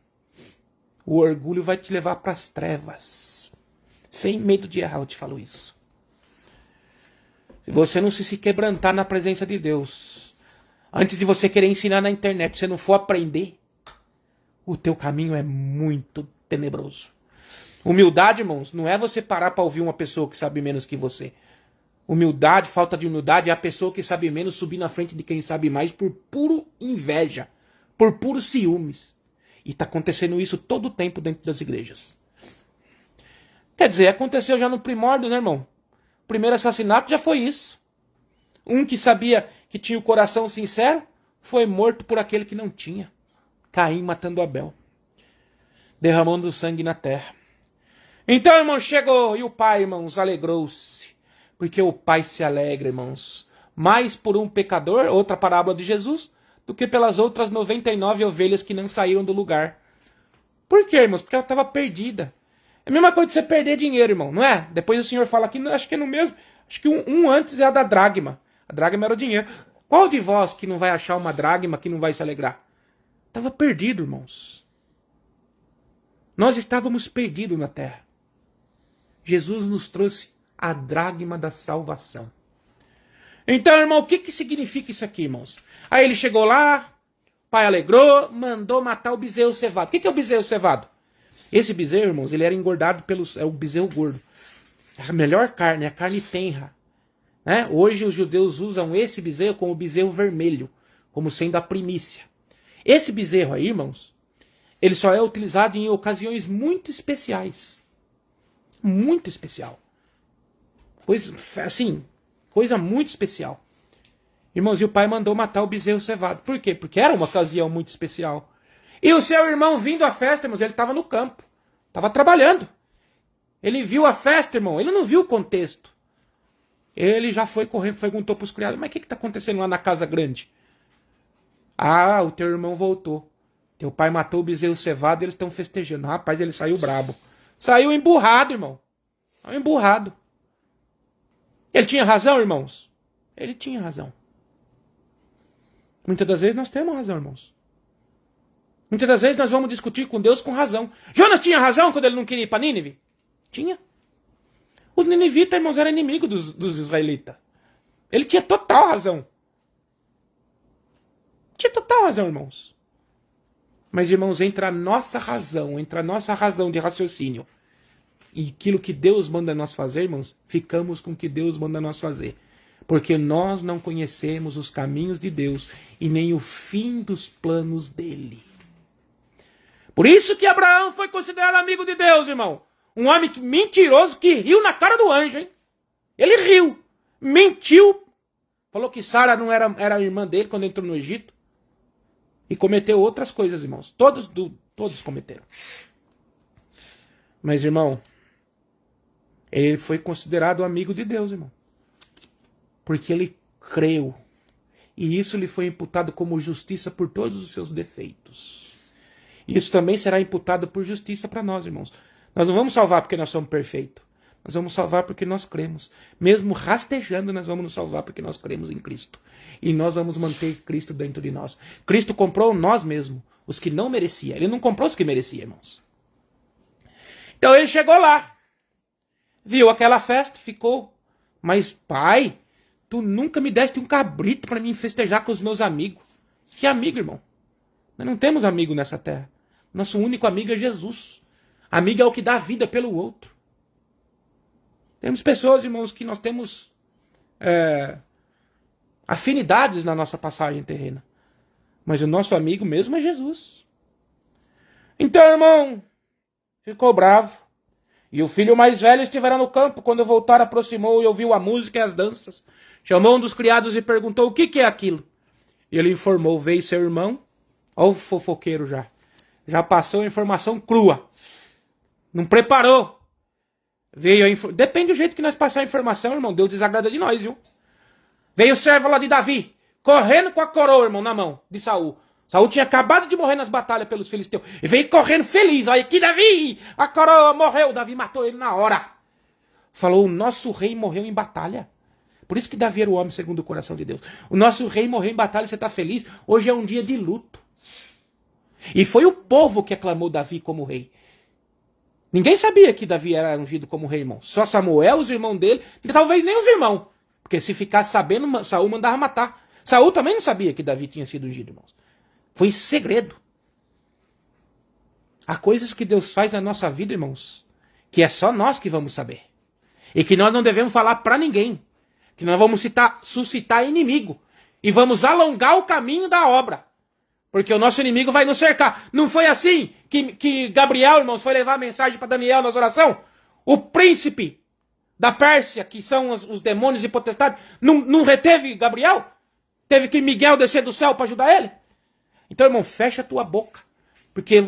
O orgulho vai te levar para as trevas. Sem medo de errar, eu te falo isso. Se você não se quebrantar na presença de Deus, antes de você querer ensinar na internet, se não for aprender, o teu caminho é muito tenebroso. Humildade, irmãos, não é você parar para ouvir uma pessoa que sabe menos que você. Humildade, falta de humildade é a pessoa que sabe menos subir na frente de quem sabe mais por puro inveja, por puros ciúmes. E está acontecendo isso todo o tempo dentro das igrejas. Quer dizer, aconteceu já no primórdio, né, irmão? O primeiro assassinato já foi isso. Um que sabia que tinha o coração sincero foi morto por aquele que não tinha. Caim matando Abel, derramando sangue na terra. Então, irmão, chegou, e o pai, irmãos, alegrou-se, porque o pai se alegra, irmãos. mais por um pecador, outra parábola de Jesus, do que pelas outras 99 ovelhas que não saíram do lugar. Por quê, irmãos? Porque ela estava perdida. É a mesma coisa de você perder dinheiro, irmão, não é? Depois o Senhor fala aqui, acho que é no mesmo, acho que um antes é a da dracma. A dracma era o dinheiro. Qual de vós que não vai achar uma dracma que não vai se alegrar? Estava perdido, irmãos. Nós estávamos perdidos na terra. Jesus nos trouxe a dracma da salvação. Então, irmão, o que significa isso aqui, irmãos? Aí ele chegou lá, o pai alegrou, mandou matar o bezerro cevado. O que é o bezerro cevado? Esse bezerro, irmãos, ele era engordado é o bezerro gordo. É a melhor carne, é a carne tenra. Né? Hoje os judeus usam esse bezerro como o bezerro vermelho, como sendo a primícia. Esse bezerro aí, irmãos, ele só é utilizado em ocasiões muito especiais. Muito especial. Coisa muito especial. Irmãos, e o pai mandou matar o bezerro cevado. Por quê? Porque era uma ocasião muito especial. E o seu irmão vindo à festa, irmãos, ele estava no campo. Estava trabalhando. Ele viu a festa, irmão. Ele não viu o contexto. Ele já foi correndo, perguntou para os criados, mas o que está acontecendo lá na casa grande? Ah, o teu irmão voltou. Teu pai matou o bezerro cevado e eles estão festejando. Rapaz, ele saiu brabo. Saiu emburrado, irmão. Saiu emburrado. Ele tinha razão, irmãos? Ele tinha razão. Muitas das vezes nós temos razão, irmãos. Muitas das vezes nós vamos discutir com Deus com razão. Jonas tinha razão quando ele não queria ir para Nínive? Tinha. Os ninivitas, irmãos, eram inimigos dos israelitas. Ele tinha total razão. Tinha total razão, irmãos. Mas, irmãos, entra a nossa razão de raciocínio. E aquilo que Deus manda nós fazer, irmãos, ficamos com o que Deus manda nós fazer. Porque nós não conhecemos os caminhos de Deus e nem o fim dos planos dele. Por isso que Abraão foi considerado amigo de Deus, irmão. Um homem mentiroso que riu na cara do anjo, hein? Ele riu, mentiu. Falou que Sara não era a irmã dele quando entrou no Egito. E cometeu outras coisas, irmãos. Todos cometeram. Mas, irmão, ele foi considerado amigo de Deus, irmão. Porque ele creu. E isso lhe foi imputado como justiça por todos os seus defeitos. Isso também será imputado por justiça para nós, irmãos. Nós não vamos salvar porque nós somos perfeitos. Nós vamos salvar porque nós cremos. Mesmo rastejando, nós vamos nos salvar porque nós cremos em Cristo. E nós vamos manter Cristo dentro de nós. Cristo comprou nós mesmos, os que não mereciam. Ele não comprou os que mereciam, irmãos. Então ele chegou lá. Viu aquela festa, ficou. Mas, pai, tu nunca me deste um cabrito para mim festejar com os meus amigos. Que amigo, irmão? Nós não temos amigo nessa terra. Nosso único amigo é Jesus. Amigo é o que dá vida pelo outro. Temos pessoas, irmãos, que nós temos afinidades na nossa passagem terrena. Mas o nosso amigo mesmo é Jesus. Então, irmão, ficou bravo. E o filho mais velho estivera no campo. Quando voltar, aproximou e ouviu a música e as danças. Chamou um dos criados e perguntou o que é aquilo. E ele informou, veio seu irmão. Olha o fofoqueiro já. Já passou a informação crua. Não preparou. Depende do jeito que nós passar a informação, irmão. Deus desagrada de nós, viu? Veio o servo lá de Davi, correndo com a coroa, irmão, na mão, de Saul. Saul tinha acabado de morrer nas batalhas pelos filisteus. E veio correndo feliz. Olha aqui, Davi! A coroa morreu. Davi matou ele na hora. Falou, o nosso rei morreu em batalha. Por isso que Davi era o homem segundo o coração de Deus. O nosso rei morreu em batalha, você está feliz? Hoje é um dia de luto. E foi o povo que aclamou Davi como rei. Ninguém sabia que Davi era ungido como rei, irmão. Só Samuel, os irmãos dele, e talvez nem os irmãos. Porque se ficasse sabendo, Saul mandava matar. Saul também não sabia que Davi tinha sido ungido, irmãos. Foi segredo. Há coisas que Deus faz na nossa vida, irmãos, que é só nós que vamos saber. E que nós não devemos falar para ninguém. Que nós vamos suscitar inimigo. E vamos alongar o caminho da obra. Porque o nosso inimigo vai nos cercar. Não foi assim que Gabriel, irmãos, foi levar a mensagem para Daniel nas orações? O príncipe da Pérsia, que são os demônios e potestades, não reteve Gabriel? Teve que Miguel descer do céu para ajudar ele? Então, irmão, fecha a tua boca. Porque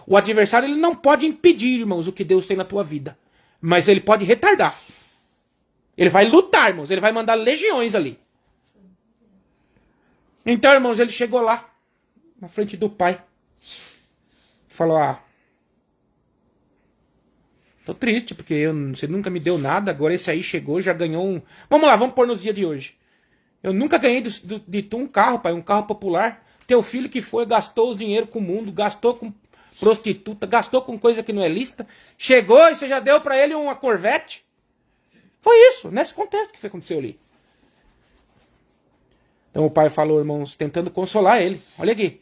o adversário, ele não pode impedir, irmãos, o que Deus tem na tua vida. Mas ele pode retardar. Ele vai lutar, irmãos. Ele vai mandar legiões ali. Então, irmãos, ele chegou lá, na frente do pai. Falou, tô triste, porque você nunca me deu nada, agora esse aí chegou, já ganhou um... Vamos lá, vamos pôr nos dias de hoje. Eu nunca ganhei de tu um carro, pai, um carro popular. Teu filho que foi, gastou os dinheiro com o mundo, gastou com prostituta, gastou com coisa que não é lista. Chegou e você já deu pra ele uma Corvette. Foi isso, nesse contexto que aconteceu ali. Então o pai falou, irmãos, tentando consolar ele. Olha aqui.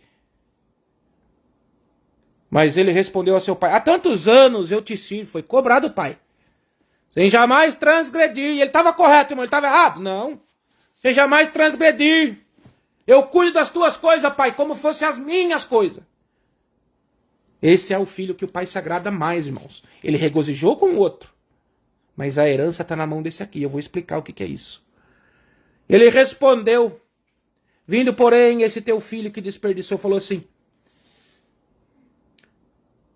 Mas ele respondeu ao seu pai, há tantos anos eu te sirvo. Foi cobrado o pai. Sem jamais transgredir. E ele estava correto, irmão, ele estava errado? Não. Sem jamais transgredir. Eu cuido das tuas coisas, pai, como fossem as minhas coisas. Esse é o filho que o pai se agrada mais, irmãos. Ele regozijou com o outro. Mas a herança está na mão desse aqui. Eu vou explicar o que é isso. Ele respondeu, vindo, porém, esse teu filho que desperdiçou, falou assim,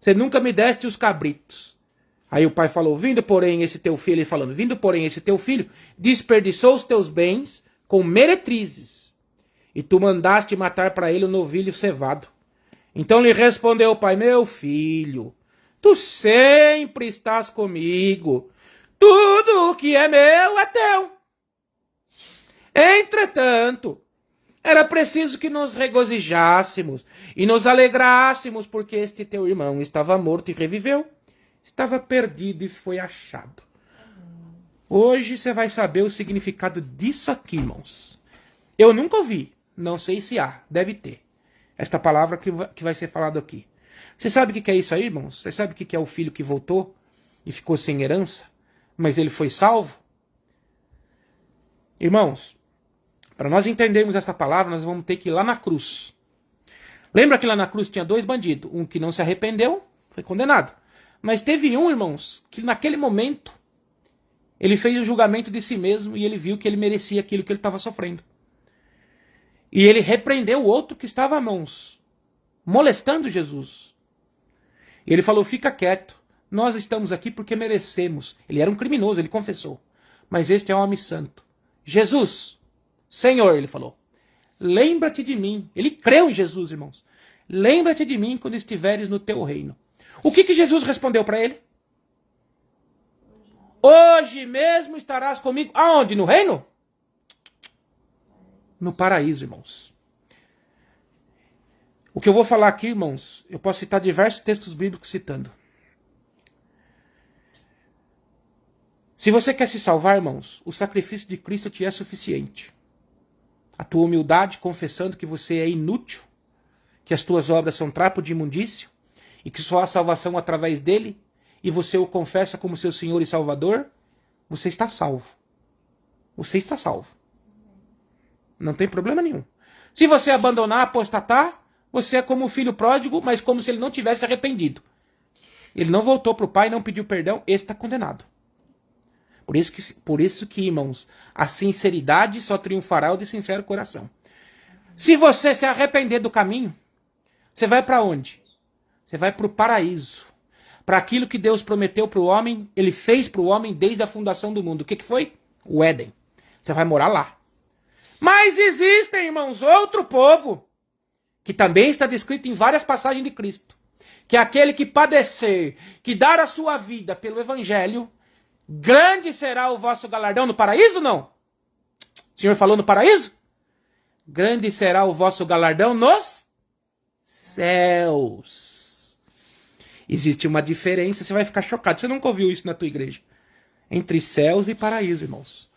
você nunca me deste os cabritos. Aí o pai falou, vindo, porém, esse teu filho, ele falando, vindo, porém, esse teu filho desperdiçou os teus bens com meretrizes, e tu mandaste matar para ele o novilho cevado. Então lhe respondeu o pai, meu filho, tu sempre estás comigo, tudo o que é meu é teu. Entretanto, era preciso que nos regozijássemos e nos alegrássemos, porque este teu irmão estava morto e reviveu, estava perdido e foi achado. Hoje você vai saber o significado disso aqui, irmãos. Eu nunca ouvi, não sei se há, deve ter, esta palavra que vai ser falado aqui. Você sabe o que é isso aí, irmãos? Você sabe o que é o filho que voltou e ficou sem herança, mas ele foi salvo? Irmãos, para nós entendermos esta palavra, nós vamos ter que ir lá na cruz. Lembra que lá na cruz tinha dois bandidos? Um que não se arrependeu, foi condenado. Mas teve um, irmãos, que naquele momento, ele fez o julgamento de si mesmo e ele viu que ele merecia aquilo que ele estava sofrendo. E ele repreendeu o outro que estava, irmãos, molestando Jesus. E ele falou, fica quieto, nós estamos aqui porque merecemos. Ele era um criminoso, ele confessou. Mas este é um homem santo. Jesus, Senhor, ele falou, lembra-te de mim. Ele creu em Jesus, irmãos. Lembra-te de mim quando estiveres no teu reino. O que Jesus respondeu para ele? Hoje mesmo estarás comigo. Aonde? No reino? No paraíso, irmãos. O que eu vou falar aqui, irmãos, eu posso citar diversos textos bíblicos citando. Se você quer se salvar, irmãos, o sacrifício de Cristo te é suficiente. A tua humildade, confessando que você é inútil, que as tuas obras são trapo de imundício, e que só há salvação através dele, e você o confessa como seu Senhor e Salvador, você está salvo. Você está salvo. Não tem problema nenhum. Se você abandonar, apostatar, você é como o filho pródigo, mas como se ele não tivesse arrependido. Ele não voltou para o pai, não pediu perdão, esse está condenado. Por isso que, irmãos, a sinceridade só triunfará o de sincero coração. Se você se arrepender do caminho, você vai para onde? Você vai para o paraíso. Para aquilo que Deus prometeu para o homem, ele fez para o homem desde a fundação do mundo. O que foi? O Éden. Você vai morar lá. Mas existem, irmãos, outro povo, que também está descrito em várias passagens de Cristo, que é aquele que padecer, que dar a sua vida pelo evangelho, grande será o vosso galardão no paraíso, não? O Senhor falou no paraíso? Grande será o vosso galardão nos céus. Existe uma diferença, você vai ficar chocado. Você nunca ouviu isso na tua igreja. Entre céus e paraíso, irmãos.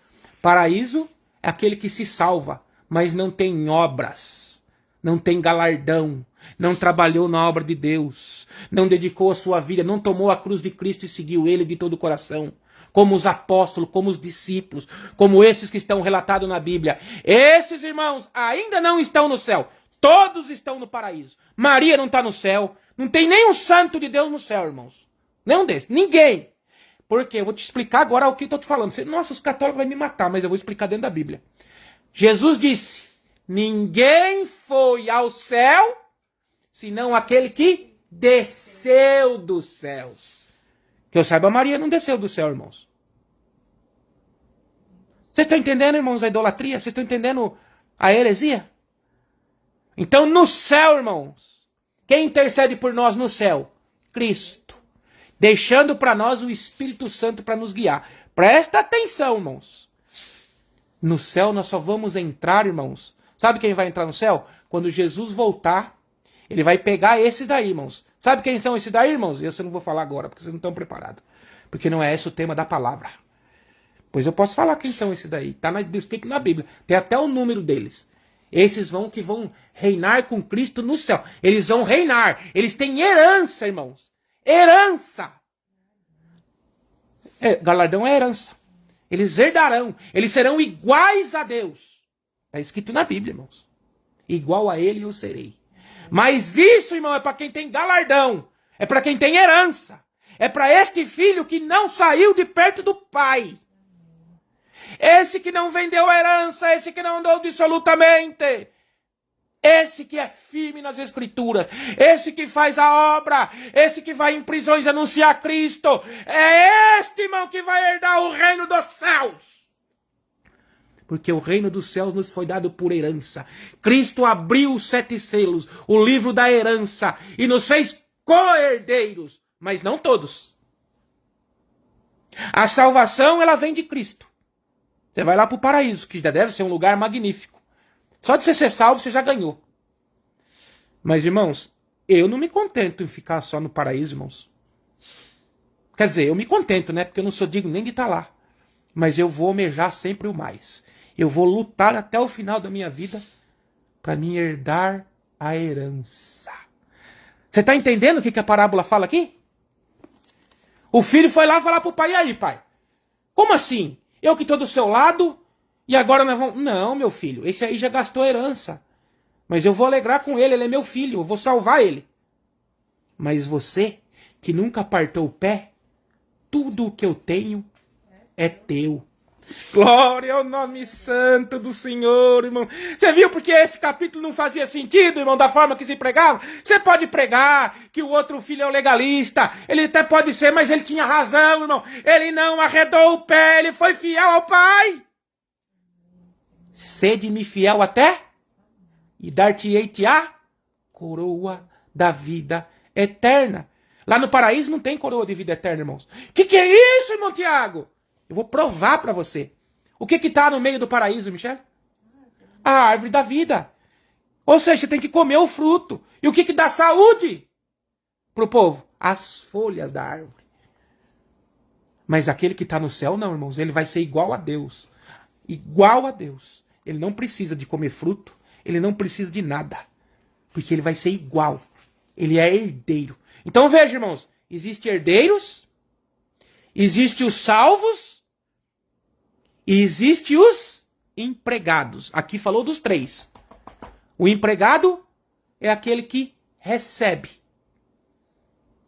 Paraíso é aquele que se salva, mas não tem obras, não tem galardão, não trabalhou na obra de Deus, não dedicou a sua vida, não tomou a cruz de Cristo e seguiu ele de todo o coração. Como os apóstolos, como os discípulos, como esses que estão relatados na Bíblia. Esses irmãos ainda não estão no céu. Todos estão no paraíso. Maria não está no céu. Não tem nenhum santo de Deus no céu, irmãos. Nenhum desses. Ninguém. Por quê? Eu vou te explicar agora o que eu estou te falando. Nossa, os católicos vão me matar, mas eu vou explicar dentro da Bíblia. Jesus disse, ninguém foi ao céu, senão aquele que desceu dos céus. Que eu saiba, Maria não desceu do céu, irmãos. Vocês estão entendendo, irmãos, a idolatria? Vocês estão entendendo a heresia? Então, no céu, irmãos, quem intercede por nós no céu? Cristo. Deixando para nós o Espírito Santo para nos guiar. Presta atenção, irmãos. No céu nós só vamos entrar, irmãos. Sabe quem vai entrar no céu? Quando Jesus voltar, ele vai pegar esses daí, irmãos. Sabe quem são esses daí, irmãos? Eu não vou falar agora, porque vocês não estão preparados. Porque não é esse o tema da palavra. Pois eu posso falar quem são esses daí. Está descrito na Bíblia. Tem até o número deles. Esses que vão reinar com Cristo no céu. Eles vão reinar. Eles têm herança, irmãos. Herança. Galardão é herança. Eles herdarão. Eles serão iguais a Deus. Está escrito na Bíblia, irmãos. Igual a ele eu serei. Mas isso, irmão, é para quem tem galardão. É para quem tem herança. É para este filho que não saiu de perto do pai. Esse que não vendeu a herança, esse que não andou dissolutamente. Esse que é firme nas escrituras. Esse que faz a obra. Esse que vai em prisões anunciar Cristo. É este, irmão, que vai herdar o reino dos céus. Porque o reino dos céus nos foi dado por herança. Cristo abriu os 7 selos, o livro da herança, e nos fez co-herdeiros, mas não todos. A salvação, ela vem de Cristo. Você vai lá para o paraíso, que já deve ser um lugar magnífico. Só de você ser salvo, você já ganhou. Mas, irmãos, eu não me contento em ficar só no paraíso, irmãos. Quer dizer, eu me contento, né? Porque eu não sou digno nem de estar lá. Mas eu vou almejar sempre o mais. Eu vou lutar até o final da minha vida para me herdar a herança. Você está entendendo o que a parábola fala aqui? O filho foi lá falar para o pai, e aí, pai? Como assim? Eu que estou do seu lado e agora nós vamos... Não, meu filho, esse aí já gastou a herança. Mas eu vou alegrar com ele, ele é meu filho, eu vou salvar ele. Mas você, que nunca apartou o pé, tudo o que eu tenho é teu. Glória ao nome santo do Senhor, irmão. Você viu porque esse capítulo não fazia sentido, irmão, da forma que se pregava? Você pode pregar que o outro filho é o legalista. Ele até pode ser, mas ele tinha razão, irmão. Ele não arredou o pé, ele foi fiel ao Pai. Sede-me fiel até, e dar-te-ei-te a coroa da vida eterna. Lá no paraíso não tem coroa de vida eterna, irmãos. Que é isso, irmão Tiago? Eu vou provar para você. O que está no meio do paraíso, Michel? A árvore da vida. Ou seja, você tem que comer o fruto. E o que dá saúde para o povo? As folhas da árvore. Mas aquele que está no céu, não, irmãos. Ele vai ser igual a Deus. Igual a Deus. Ele não precisa de comer fruto. Ele não precisa de nada. Porque ele vai ser igual. Ele é herdeiro. Então veja, irmãos. Existem herdeiros. Existem os salvos. E existem os empregados. Aqui falou dos 3. O empregado é aquele que recebe.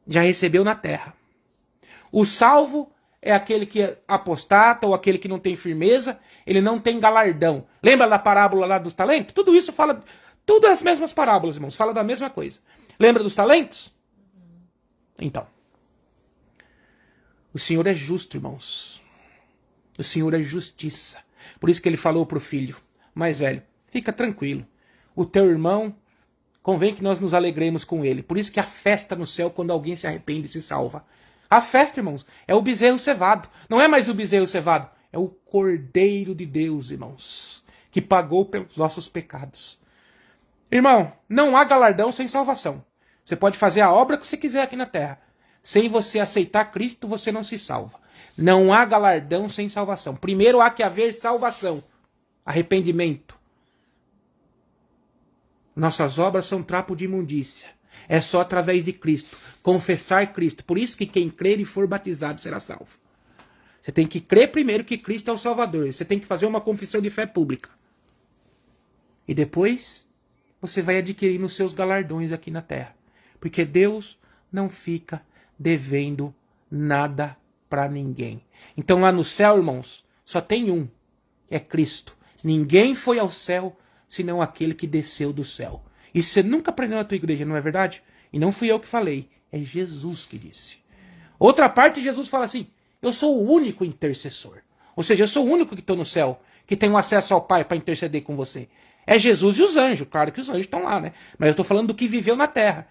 Já recebeu na terra. O salvo é aquele que apostata ou aquele que não tem firmeza. Ele não tem galardão. Lembra da parábola lá dos talentos? Tudo isso fala... Tudo as mesmas parábolas, irmãos. Fala da mesma coisa. Lembra dos talentos? Então. O Senhor é justo, irmãos. O Senhor é justiça. Por isso que ele falou para o filho mais velho, fica tranquilo. O teu irmão, convém que nós nos alegremos com ele. Por isso que a festa no céu, quando alguém se arrepende e se salva. A festa, irmãos, é o bezerro cevado. Não é mais o bezerro cevado. É o Cordeiro de Deus, irmãos. Que pagou pelos nossos pecados. Irmão, não há galardão sem salvação. Você pode fazer a obra que você quiser aqui na terra. Sem você aceitar Cristo, você não se salva. Não há galardão sem salvação. Primeiro há que haver salvação. Arrependimento. Nossas obras são trapo de imundícia. É só através de Cristo. Confessar Cristo. Por isso que quem crer e for batizado será salvo. Você tem que crer primeiro que Cristo é o Salvador. Você tem que fazer uma confissão de fé pública. E depois você vai adquirindo os seus galardões aqui na terra. Porque Deus não fica devendo nada para ninguém. Então lá no céu, irmãos, só tem um. É Cristo. Ninguém foi ao céu senão aquele que desceu do céu. Isso você nunca aprendeu na tua igreja, não é verdade? E não fui eu que falei. É Jesus que disse. Outra parte, Jesus fala assim, eu sou o único intercessor. Ou seja, eu sou o único que estou no céu, que tenho acesso ao Pai para interceder com você. É Jesus e os anjos. Claro que os anjos estão lá, né? Mas eu estou falando do que viveu na terra.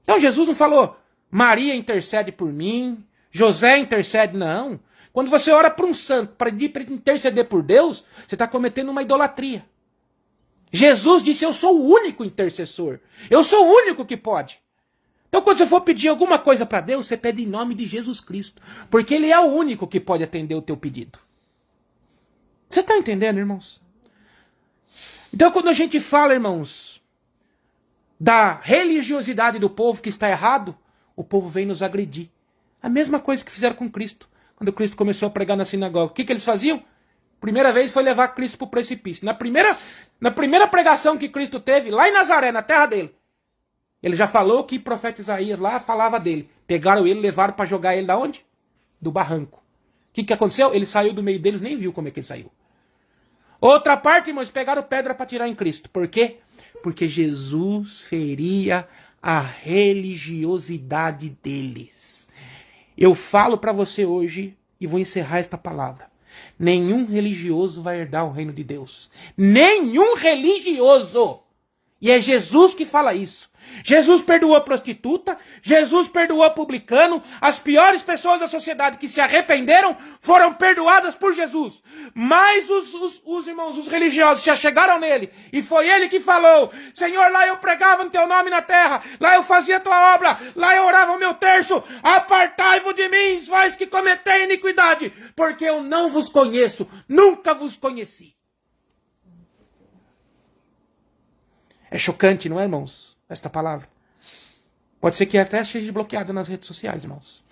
Então Jesus não falou, Maria intercede por mim, José intercede, não. Quando você ora para um santo, para interceder por Deus, você está cometendo uma idolatria. Jesus disse, eu sou o único intercessor. Eu sou o único que pode. Então quando você for pedir alguma coisa para Deus, você pede em nome de Jesus Cristo. Porque Ele é o único que pode atender o teu pedido. Você está entendendo, irmãos? Então quando a gente fala, irmãos, da religiosidade do povo que está errado, o povo vem nos agredir. A mesma coisa que fizeram com Cristo. Quando Cristo começou a pregar na sinagoga, o que eles faziam? Primeira vez foi levar Cristo para o precipício. Na primeira pregação que Cristo teve, lá em Nazaré, na terra dele, ele já falou que o profeta Isaías lá falava dele. Pegaram ele, levaram para jogar ele da onde? Do barranco. O que aconteceu? Ele saiu do meio deles, nem viu como é que ele saiu. Outra parte, irmãos, pegaram pedra para tirar em Cristo. Por quê? Porque Jesus feria a religiosidade deles. Eu falo para você hoje e vou encerrar esta palavra. Nenhum religioso vai herdar o reino de Deus. Nenhum religioso. E é Jesus que fala isso. Jesus perdoou a prostituta, Jesus perdoou o publicano, as piores pessoas da sociedade que se arrependeram foram perdoadas por Jesus. Mas os irmãos, os religiosos se achegaram nele e foi ele que falou, Senhor, lá eu pregava no teu nome na terra, lá eu fazia a tua obra, lá eu orava o meu terço, apartai-vos de mim, vós que cometei iniquidade, porque eu não vos conheço, nunca vos conheci. É chocante, não é, irmãos? Esta palavra. Pode ser que até seja bloqueada nas redes sociais, irmãos.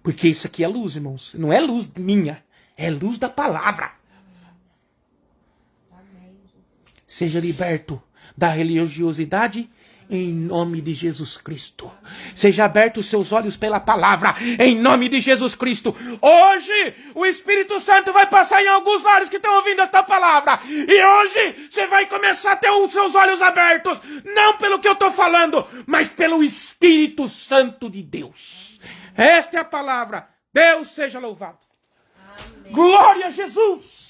Porque isso aqui é luz, irmãos. Não é luz minha. É luz da palavra. Seja liberto da religiosidade em nome de Jesus Cristo. Seja aberto os seus olhos pela palavra em nome de Jesus Cristo. Hoje o Espírito Santo vai passar em alguns lares que estão ouvindo esta palavra. E hoje você vai começar a ter os seus olhos abertos. Não pelo que eu estou falando, mas pelo Espírito Santo de Deus. Esta é a palavra. Deus seja louvado. Amém. Glória a Jesus.